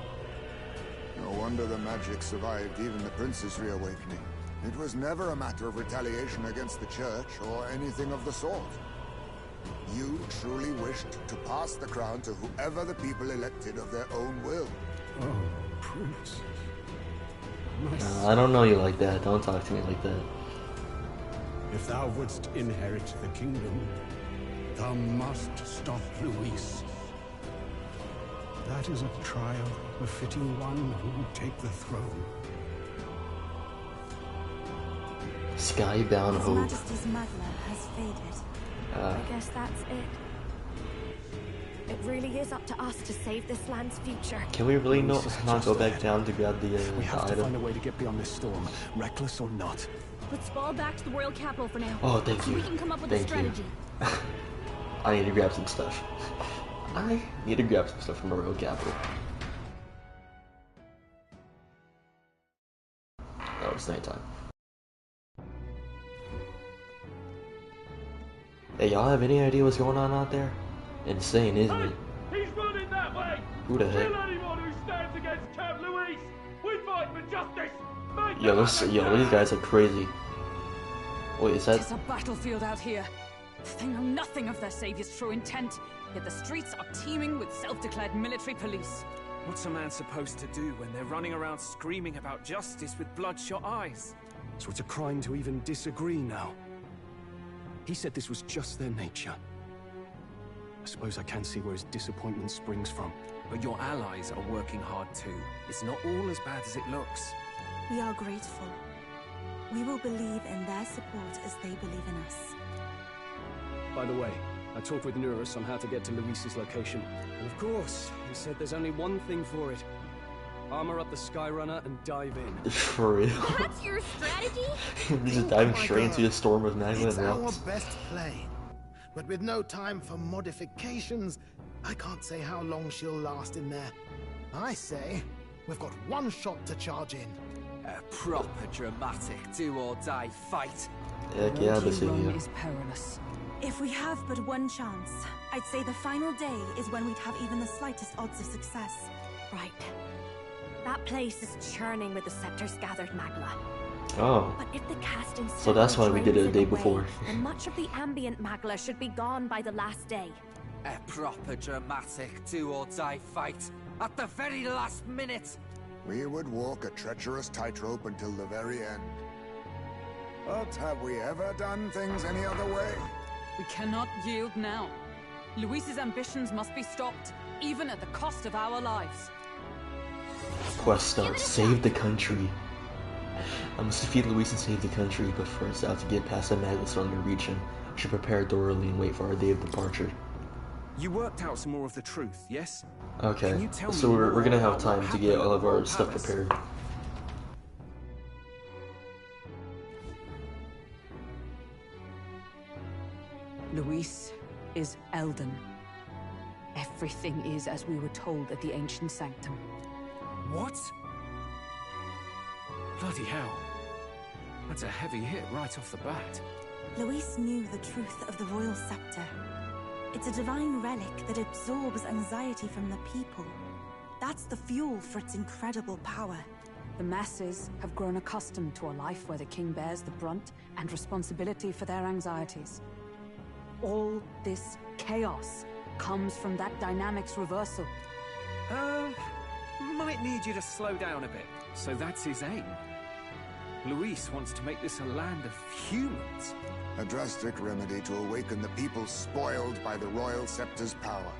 No wonder the magic survived even the prince's reawakening. It was never a matter of retaliation against the church or anything of the sort. You truly wished to pass the crown to whoever the people elected of their own will. Oh, Prince. I don't know you like that. Don't talk to me like that. If thou wouldst inherit the kingdom, thou must stop Luis. That is a trial befitting one who would take the throne. Skybound His hope. Majesty's Magna has faded. I guess that's it. It really is up to us to save this land's future. Can we really not go back down to grab the We have to item? find a way to get beyond this storm, reckless or not. Let's fall back to the royal capital for now. Oh, thank you. We can come up with Thank a strategy. you. I need to grab some stuff. I need to grab some stuff from the royal capital. Oh, it's nighttime. Hey, y'all have any idea what's going on out there? Insane, isn't it? He's running that way! Who the heck? Kill anyone who stands against Count Luis! We fight for justice! Yo, these guys are crazy. Wait, is that? It's a battlefield out here. They know nothing of their savior's true intent, yet the streets are teeming with self-declared military police. What's a man supposed to do when they're running around screaming about justice with bloodshot eyes? So it's a crime to even disagree now. He said this was just their nature. I suppose I can see where his disappointment springs from. But your allies are working hard too. It's not all as bad as it looks. We are grateful. We will believe in their support as they believe in us. By the way, I talked with Nurus on how to get to Luis's location. And of course, he said there's only one thing for it. Armor up the Skyrunner and dive in. For real? That's your strategy? Just diving straight into a storm of magma It's and our rocks. best play. But with no time for modifications, I can't say how long she'll last in there. I say, we've got one shot to charge in. A proper dramatic do-or-die fight. Heck yeah, Run Basilia. is perilous. If we have but one chance, I'd say the final day is when we'd have even the slightest odds of success. Right. That place is churning with the scepter's gathered magma. Oh. But if the casting So that's why we did it the day away, before. then much of the ambient magma should be gone by the last day. A proper dramatic do-or-die fight at the very last minute. We would walk a treacherous tightrope until the very end. But have we ever done things any other way? We cannot yield now. Luis's ambitions must be stopped, even at the cost of our lives. Quest start. Save the country. I must defeat Luis and save the country, but first I have to get past the magma storm to reach him. I should prepare thoroughly and wait for our day of departure. You worked out some more of the truth, yes? Okay, Can you tell so me we're more gonna have about time what to get happened all at of the our Royal stuff Palace? prepared. Luis is Elden. Everything is as we were told at the ancient sanctum. What? Bloody hell. That's a heavy hit right off the bat. Luis knew the truth of the royal scepter. It's a divine relic that absorbs anxiety from the people. That's the fuel for its incredible power. The masses have grown accustomed to a life where the king bears the brunt and responsibility for their anxieties. All this chaos comes from that dynamic's reversal. Might need you to slow down a bit. So that's his aim. Luis wants to make this a land of humans. A drastic remedy to awaken the people spoiled by the royal scepter's power.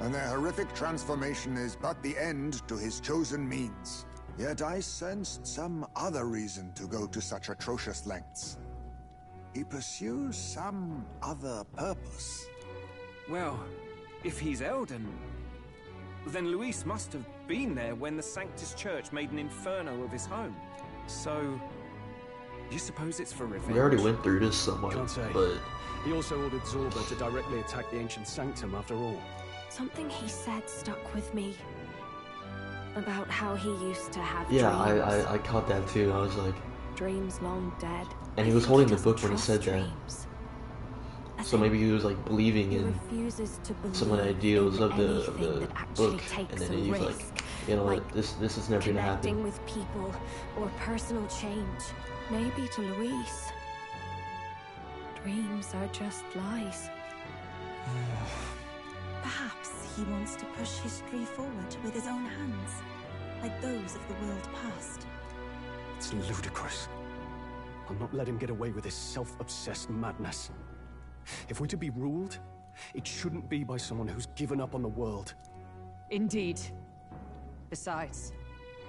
And their horrific transformation is but the end to his chosen means. Yet I sensed some other reason to go to such atrocious lengths. He pursues some other purpose. Well, if he's Elden, then Luis must have been there when the Sanctus Church made an inferno of his home. So, You suppose it's for revenge? We already went through this somewhat, Can't say. but He also ordered Zorba to directly attack the ancient sanctum after all. Something he said stuck with me. About how he used to have yeah, dreams. I caught that too. I was like, Dreams long dead. and he was holding the book when he said that. So maybe he was like believing in some of the ideals of the book, and then he was like, you know what, this is never gonna happen. Connecting with people or personal change. Maybe to Luis. Dreams are just lies. Perhaps he wants to push history forward with his own hands, like those of the world past. It's ludicrous. I'll not let him get away with his self-obsessed madness. If we're to be ruled, it shouldn't be by someone who's given up on the world. Indeed. Besides,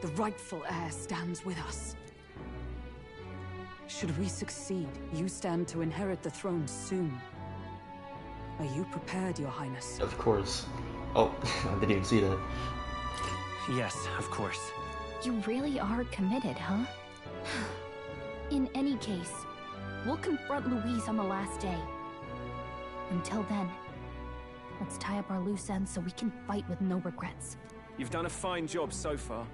the rightful heir stands with us. Should we succeed, you stand to inherit the throne soon. Are you prepared, Your Highness? Of course. Oh, I didn't even see that. Yes, of course. You really are committed, huh? In any case, we'll confront Luis on the last day. Until then, let's tie up our loose ends so we can fight with no regrets. You've done a fine job so far.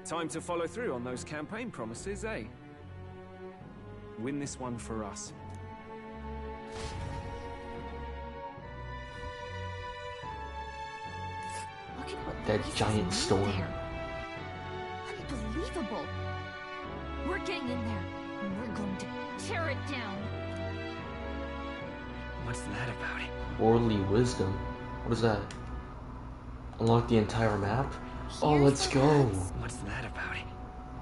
Time to follow through on those campaign promises, eh? Win this one for us. Look at what That Luis giant has storm. made there. Unbelievable. We're getting in there, and we're going to tear it down. What's that about it? Worldly wisdom. What is that? Unlock the entire map? Oh, let's go! What's that about it?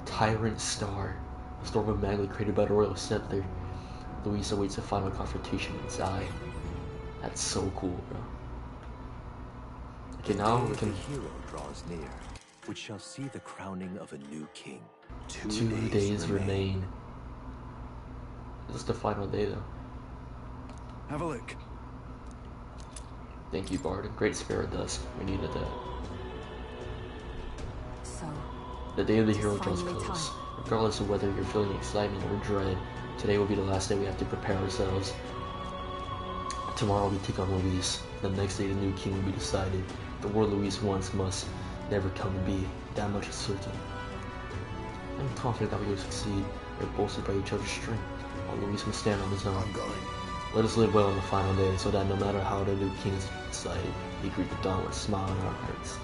Tyrant Star. A storm of magma created by the Royal Scepter. Luis awaits a final confrontation with Zai. That's so cool, bro. Okay, now we can... The hero draws near, which shall see the crowning of a new king. 2 days remain. This is the final day, though. Have a look. Thank you, Bard. Great Spirit Dust. We needed that. So, the day of the hero draws close. Regardless of whether you're feeling excitement or dread, today will be the last day we have to prepare ourselves. Tomorrow we take on Luis. The next day the new king will be decided. The world Luis wants must never come to be. That much is certain. I'm confident that we will succeed. We're bolstered by each other's strength. While Luis will stand on his own. I'm going. Let us live well on the final day, so that no matter how the new king is decided, we greet the dawn with a smile in our hearts.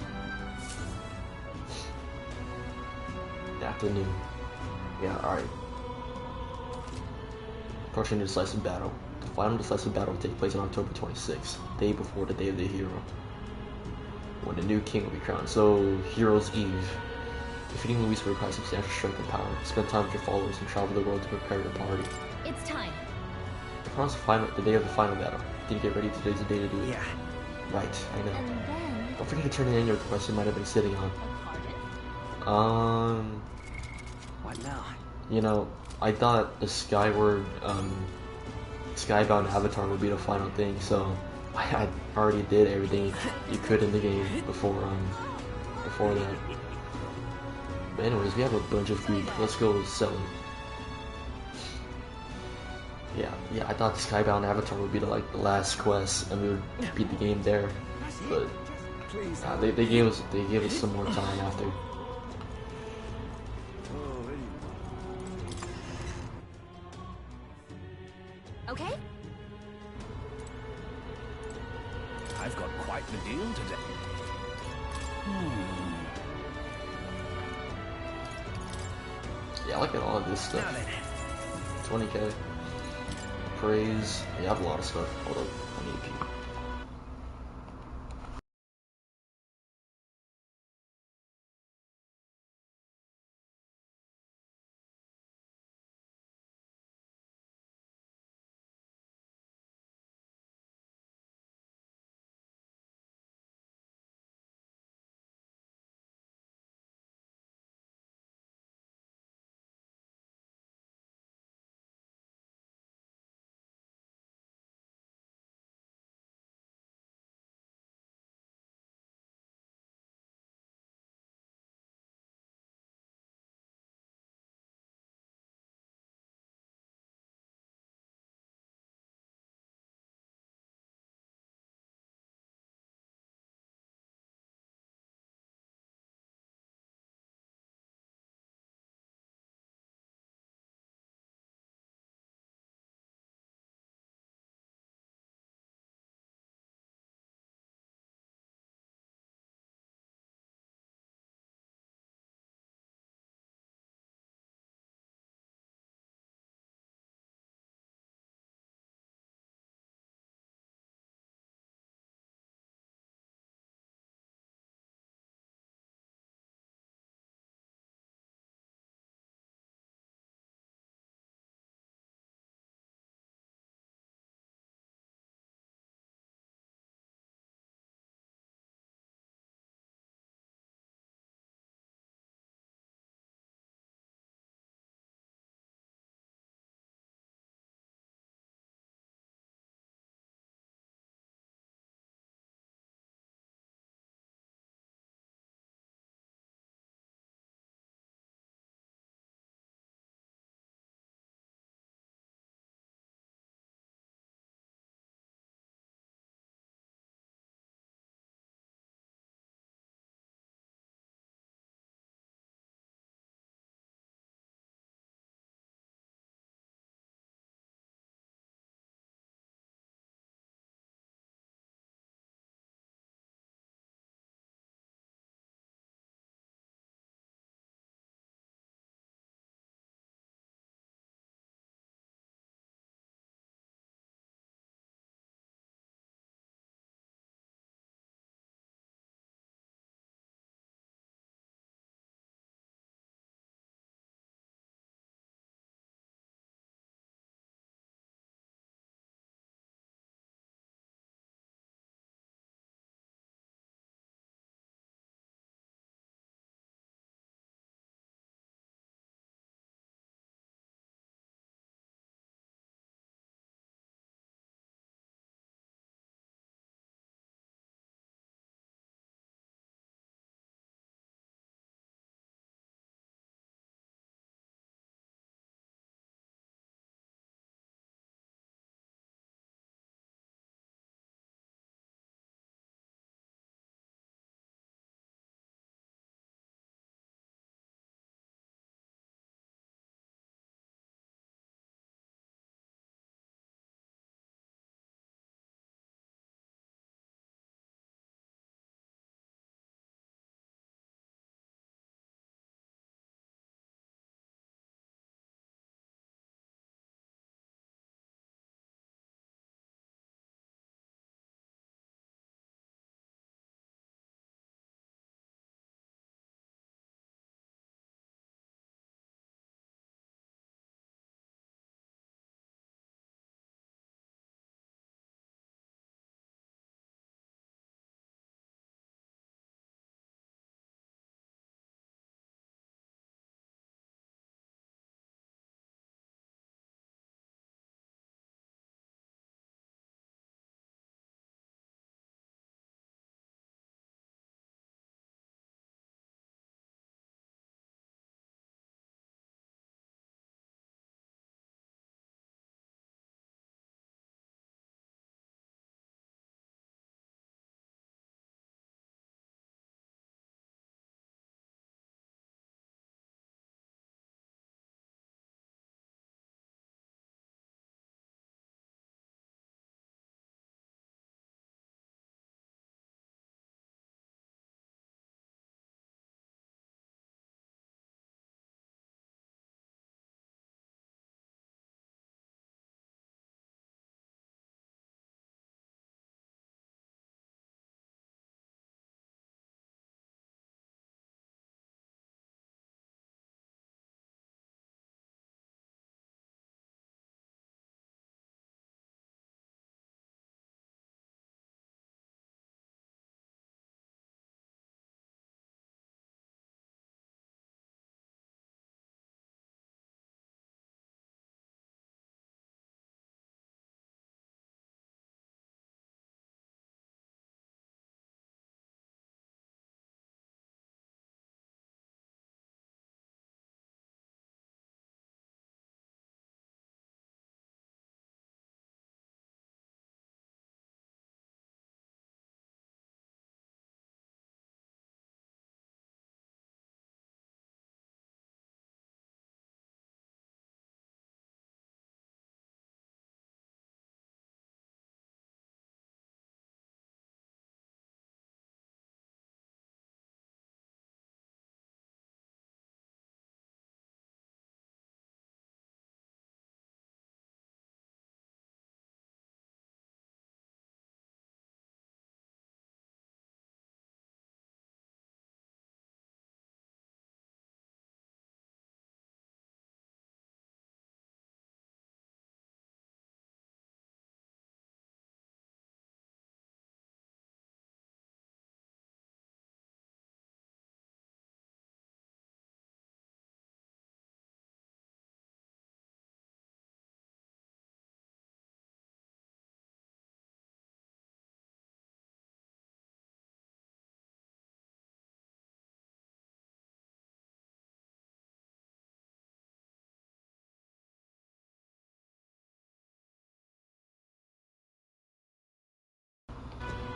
Afternoon. Yeah, alright. Approaching the decisive battle. The final decisive battle will take place on October 26th, day before the day of the hero, when the new king will be crowned. So, Heroes Eve. Defeating Luis will require substantial strength and power. Spend time with your followers and travel the world to prepare your party. It's time. The day of the final battle. Did you get ready? Today's the day to do it. Yeah. Right, I know. And then... Don't forget to turn in your request you might have been sitting on. What now? You know, I thought the Skybound avatar would be the final thing, so I already did everything you could in the game before that. But anyways, we have a bunch of food. Let's go sell it. Yeah, I thought the Skybound avatar would be the last quest, and we would beat the game there. But they gave us some more time after. Okay? I've got quite the deal today. Yeah, look at all of this stuff. 20k. Praise. Yeah, I have a lot of stuff. Hold up. I need to keep.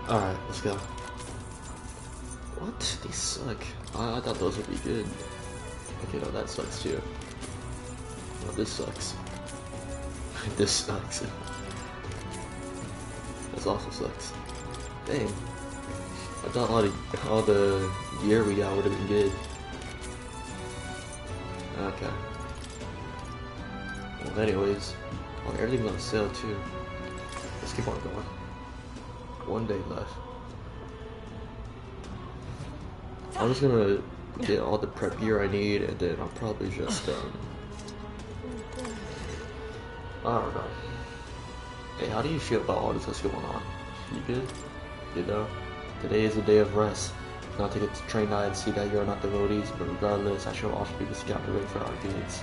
Alright, let's go. What? These suck. I thought those would be good. Okay, no, that sucks too. No, this sucks. This sucks. This also sucks. Dang. I thought all the gear we got would have been good. Okay. Well, anyways. Oh, everything's on sale too. Let's keep on going. 1 day left. I'm just gonna get all the prep gear I need, and then I'll probably just, I don't know. Hey, how do you feel about all this that's going on? You good? You know? Today is a day of rest. Not to get to train eye and see that you're not devotees, but regardless, I shall offer you the scout ring for our goods.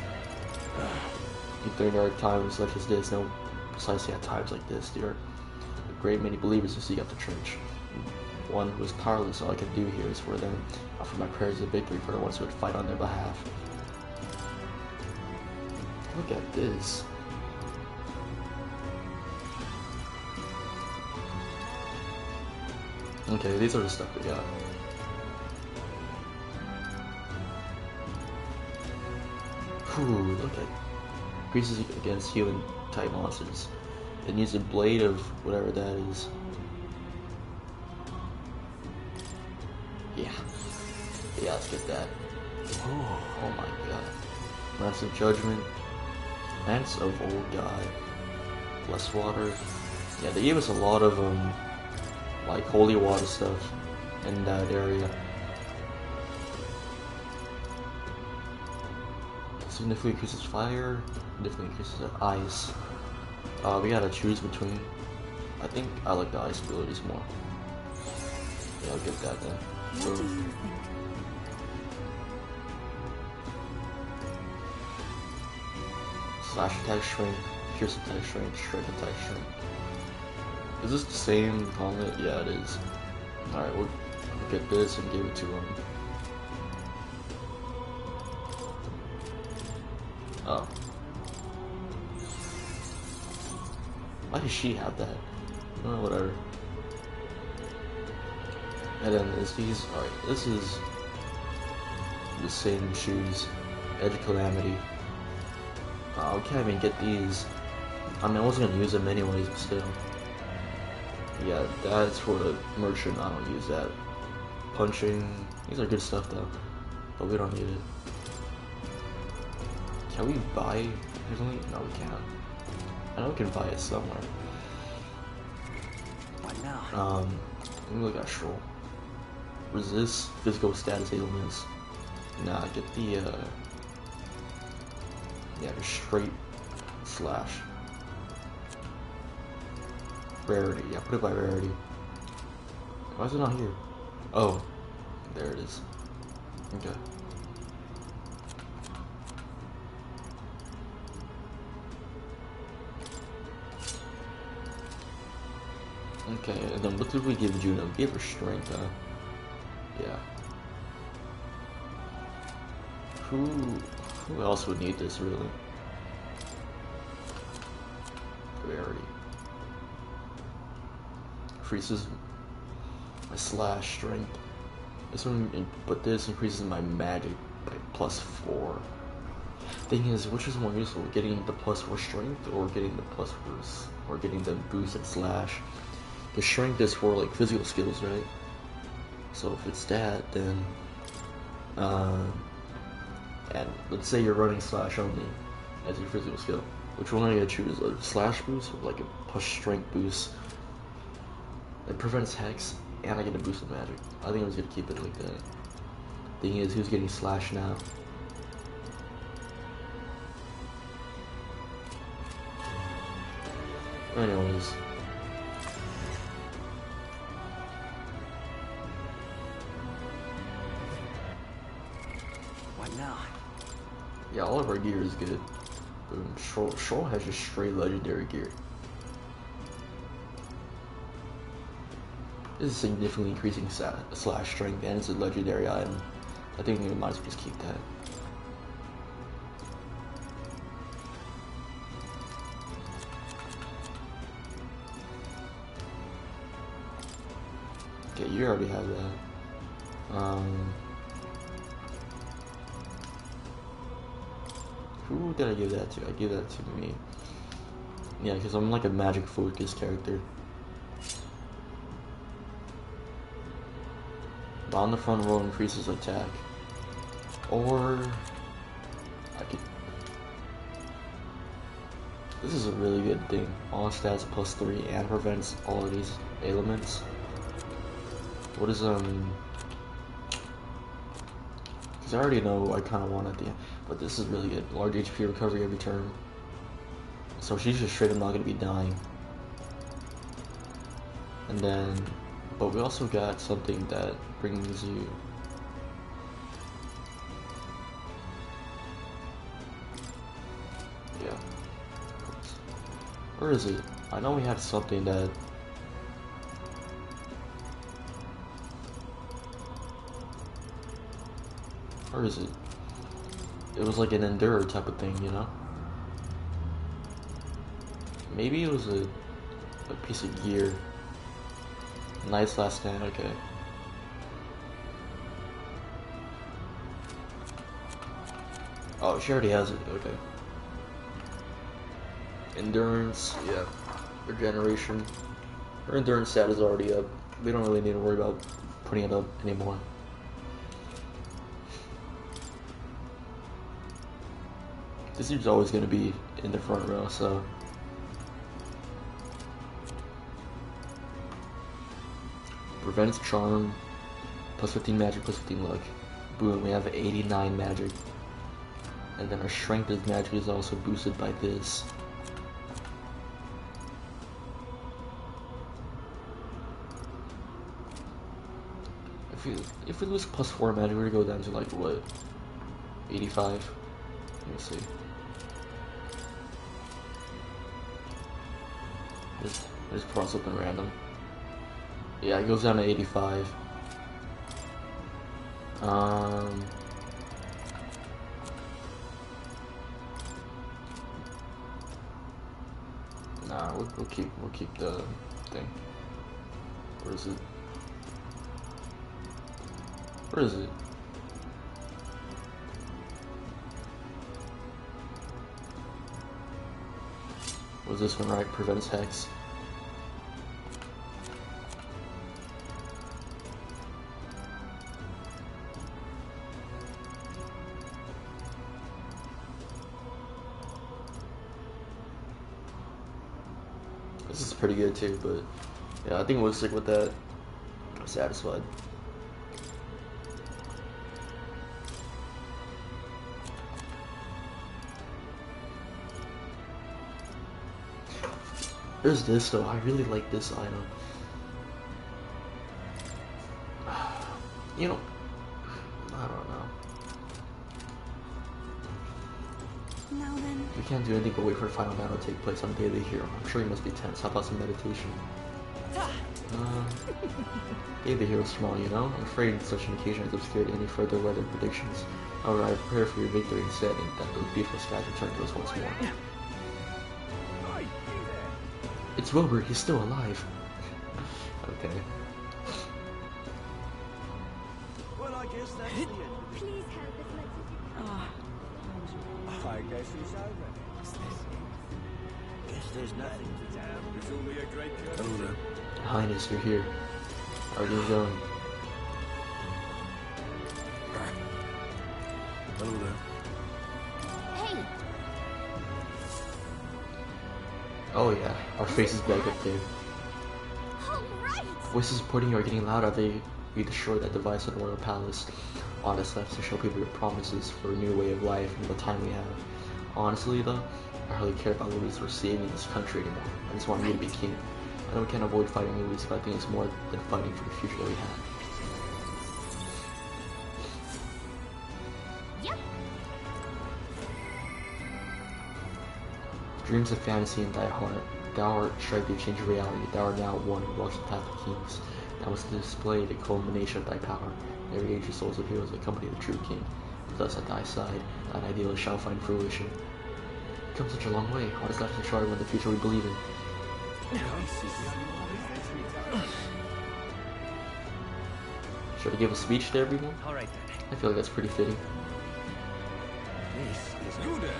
During our times such as this, no, precisely at times like this, there are a great many believers who seek out the church. One who is powerless, all I can do here is for them offer my prayers of victory for the ones who would fight on their behalf. Look at this. Okay, these are the stuff we got. Whew, look at increases against healing type monsters. It needs a blade of whatever that is. Yeah, let's get that. Oh my god. Massive Judgment. Lance of Old God. Blessed Water. Yeah, they gave us a lot of like holy water stuff in that area. Significantly increases fire, significantly increases ice. We gotta choose between. I think I like the ice abilities more. Yeah, I'll get that then. What do you think? Slash attack strength, pierce attack strength, strike attack strength. Is this the same gauntlet? Yeah, it is. Alright, we'll get this and give it to him. Oh. Why does she have that? Oh, whatever. And then is these, alright, this is the same shoes. Edge of Calamity. I can't even get these. I mean, I wasn't gonna use them anyways, but still. Yeah, that's for the merchant, I don't use that. Punching, these are good stuff though, but we don't need it. Can we buy something? No, we can't. I know we can buy it somewhere. What now? Let me look at Stroll. Resist physical status ailments. Nah, get the, yeah, the straight slash. Rarity, yeah, put it by rarity. Why is it not here? Oh, there it is. Okay. Okay, and then what did we give Juno? We gave her strength, huh? Yeah. Who else would need this, really? Rarity. Increases my slash strength. This one, but this increases my magic by +4. Thing is, which is more useful? Getting the +4 strength or getting the +4 or getting the boosted slash? The strength is for like physical skills, right? So if it's that, then and let's say you're running slash only as your physical skill. Which one are you gonna choose? A slash boost or like a push strength boost? It prevents hex, and I get a boost of magic. I think I was gonna keep it like that. Thing is, who's getting slash now? Anyways. What now? Yeah, all of our gear is good. Shoal has just straight legendary gear. This is significantly increasing slash strength, and it's a legendary item. I think we might as well just keep that. Okay, you already have that. Who did I give that to? I gave that to me. Yeah, because I'm like a magic focused character. On the front row increases attack. Or I could. This is a really good thing. All stats +3 and prevents all of these ailments. What is because I already know I kinda want it at the end, but this is really good. Large HP recovery every turn. So she's just straight up not gonna be dying. And then but we also got something that brings you where is it? I know we had something that where is it? It was like an endurer type of thing, you know? Maybe it was a piece of gear. Nice last stand, okay. Oh, she already has it, okay. Endurance, yeah. Regeneration. Her endurance stat is already up. We don't really need to worry about putting it up anymore. This dude's always going to be in the front row, so... Prevents charm, +15 magic, +15 luck. Boom, we have 89 magic. And then our strength of magic is also boosted by this. If we lose +4 magic, we're gonna go down to like what? 85? Let me see. Just cross open random. Yeah, it goes down to 85. Nah, we'll keep the thing. Where is it? Where is it? Was this one right? Prevents hex. This is pretty good too, but yeah, I think we'll stick with that. I'm satisfied. There's this though, I really like this item. You know, I don't know. Now then. We can't do anything but wait for the final battle to take place on the day of the hero. I'm sure you must be tense. How about some meditation? Day of the hero's small, you know? I'm afraid such an occasion has obscured any further weather predictions. However, I prepare for your victory instead, and that those beautiful skies return to us once more. It's Wilbur, he's still alive. Okay. Well, I guess that's the end. Please help us, let's... I guess it's over. Guess there's nothing to do. It's only a great Hello. Highness, you're here. How are you going? Hello there. Hey! Oh yeah, our face is back up there. Alright! Voices reporting you are getting louder. We destroyed that device in the Royal Palace. All that's left is to show people your promises for a new way of life and the time we have. Honestly though, I hardly care about Louis or saving this country anymore. I just want you to be king. I know we can't avoid fighting Louis, but I think it's more than fighting for the future that we have. Yep. Dreams of fantasy and thy heart. Thou art strived to change reality. Thou art now one who walks the path of kings. Thou must display the culmination of thy power. Every age of souls of heroes accompany the true king. Thus at thy side, thine ideal shall find fruition. We've come such a long way. What is left to try when the future we believe in? Should I give a speech to everyone? Alright then. I feel like that's pretty fitting. This is You there?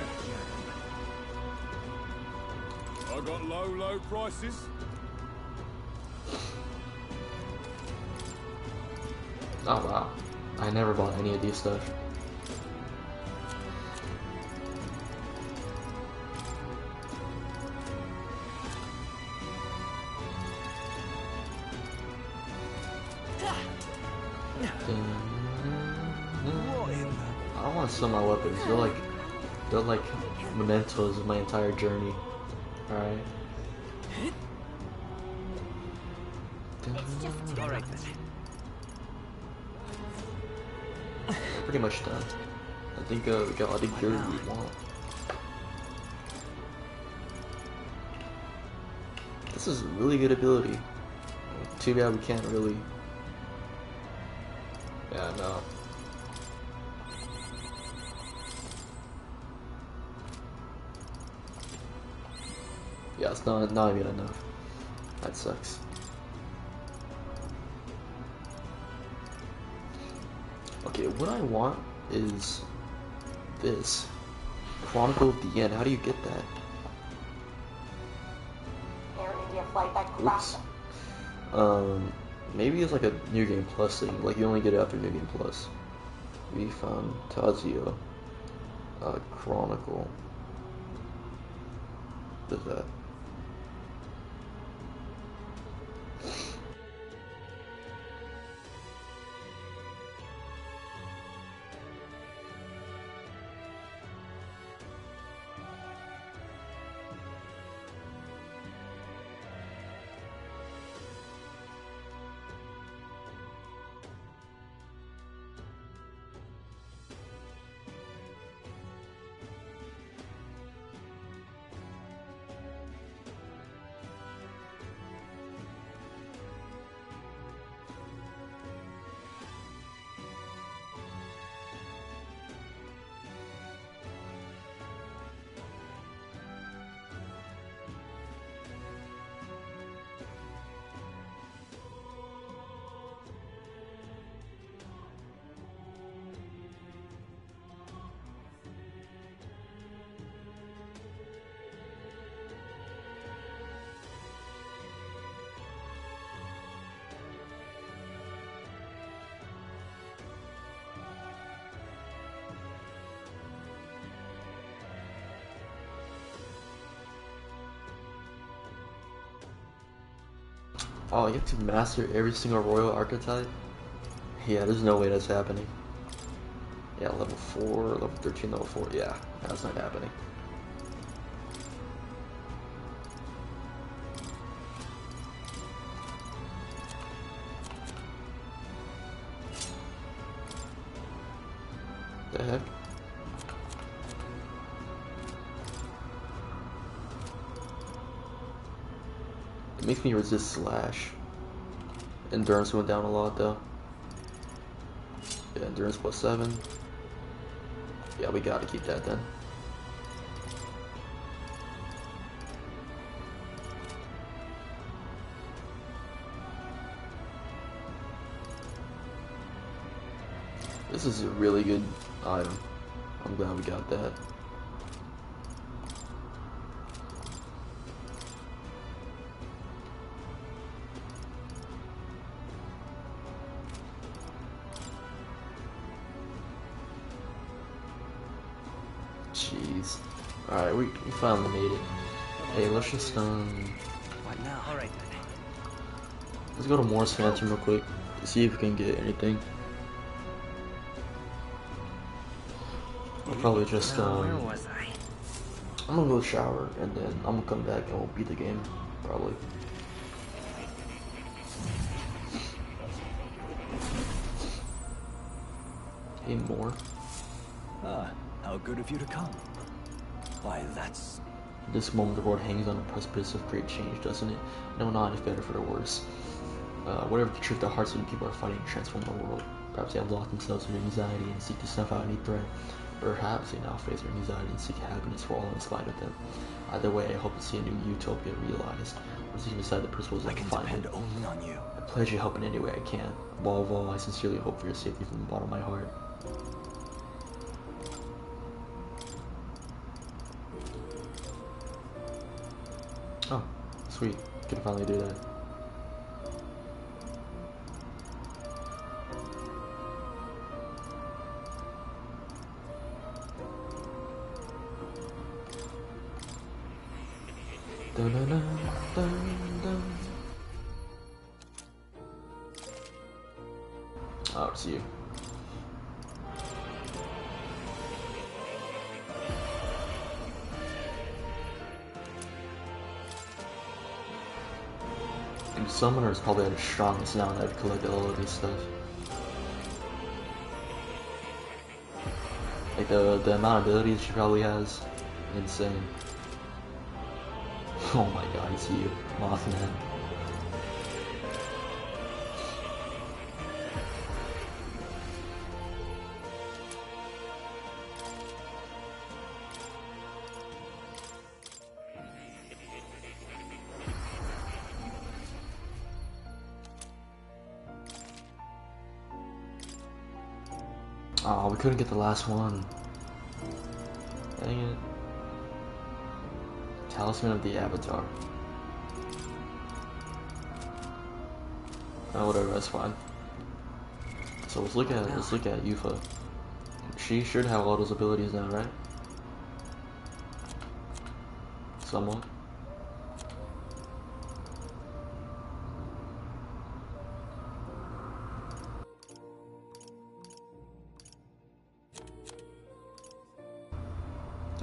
I got low prices. Oh wow. I never bought any of these stuff. I don't want to sell my weapons. They're like mementos of my entire journey. Alright. alright then. Pretty much done. I think we got all the gear we want. This is a really good ability. Too bad we can't really. Yeah, no. Yeah, it's not even enough. That sucks. Okay, what I want is this. Chronicle of the End. How do you get that? Air India flight that crashed. Oops. Maybe it's like a New Game Plus thing. Like you only get it after New Game Plus. ReFantazio. Chronicle. What is that? Oh, you have to master every single royal archetype? Yeah, there's no way that's happening. Yeah, level 4, level 13, level 4. Yeah, that's not happening. The heck? It makes me resist slash. Endurance went down a lot though. Yeah, endurance plus 7. Yeah, we gotta keep that then. This is a really good item. I'm glad we got that. Jeez. Alright, we finally made it. Hey, let's just What now? Alright then. let's go to Morris Phantom real quick to see if we can get anything. I'll probably just Where was I? I'm gonna go shower and then I'm gonna come back and we'll beat the game, probably. Hey, more. Ah, how good of you to come. Why, that's... This moment the world hangs on a precipice of great change, doesn't it? No, not if better for the worse. Whatever the truth, the hearts of the people are fighting to transform the world. Perhaps they have locked themselves in anxiety and seek to snuff out any threat. Perhaps they now face their anxiety and seek happiness for all in spite of them. Either way, I hope to see a new utopia realized. Once you can decide the principles I can depend only on you. I pledge to help in any way I can. Above all, I sincerely hope for your safety from the bottom of my heart. Oh, sweet. Can finally do that. Dun, dun, dun, dun, dun. Oh, it's you. And Summoner is probably at its strongest now that I've collected all of this stuff. Like the amount of abilities she probably has, insane. Oh my god, I see you, Mothman. Oh, we couldn't get the last one. Dang it. Talisman of the Avatar. Oh, whatever, that's fine. So let's look at Yufa. She should have all those abilities now, right? Somewhat.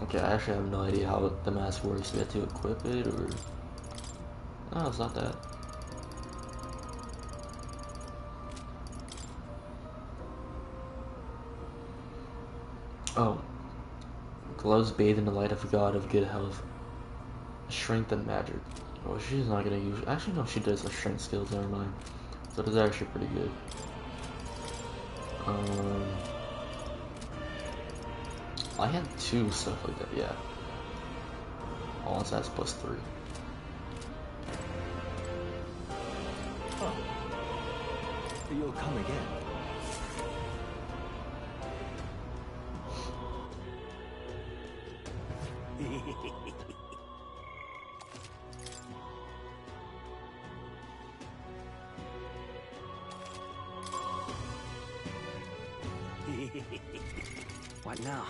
Okay, I actually have no idea how the mask works. Do we have to equip it, or... No, it's not that. Oh. Gloves bathed in the light of a god of good health. Strength and magic. Oh, she's not gonna use... Actually, no, she does have strength skills, never mind. So that's actually pretty good. I had 2 stuff like that, yeah. All else has +3. Oh. You'll come again. What now?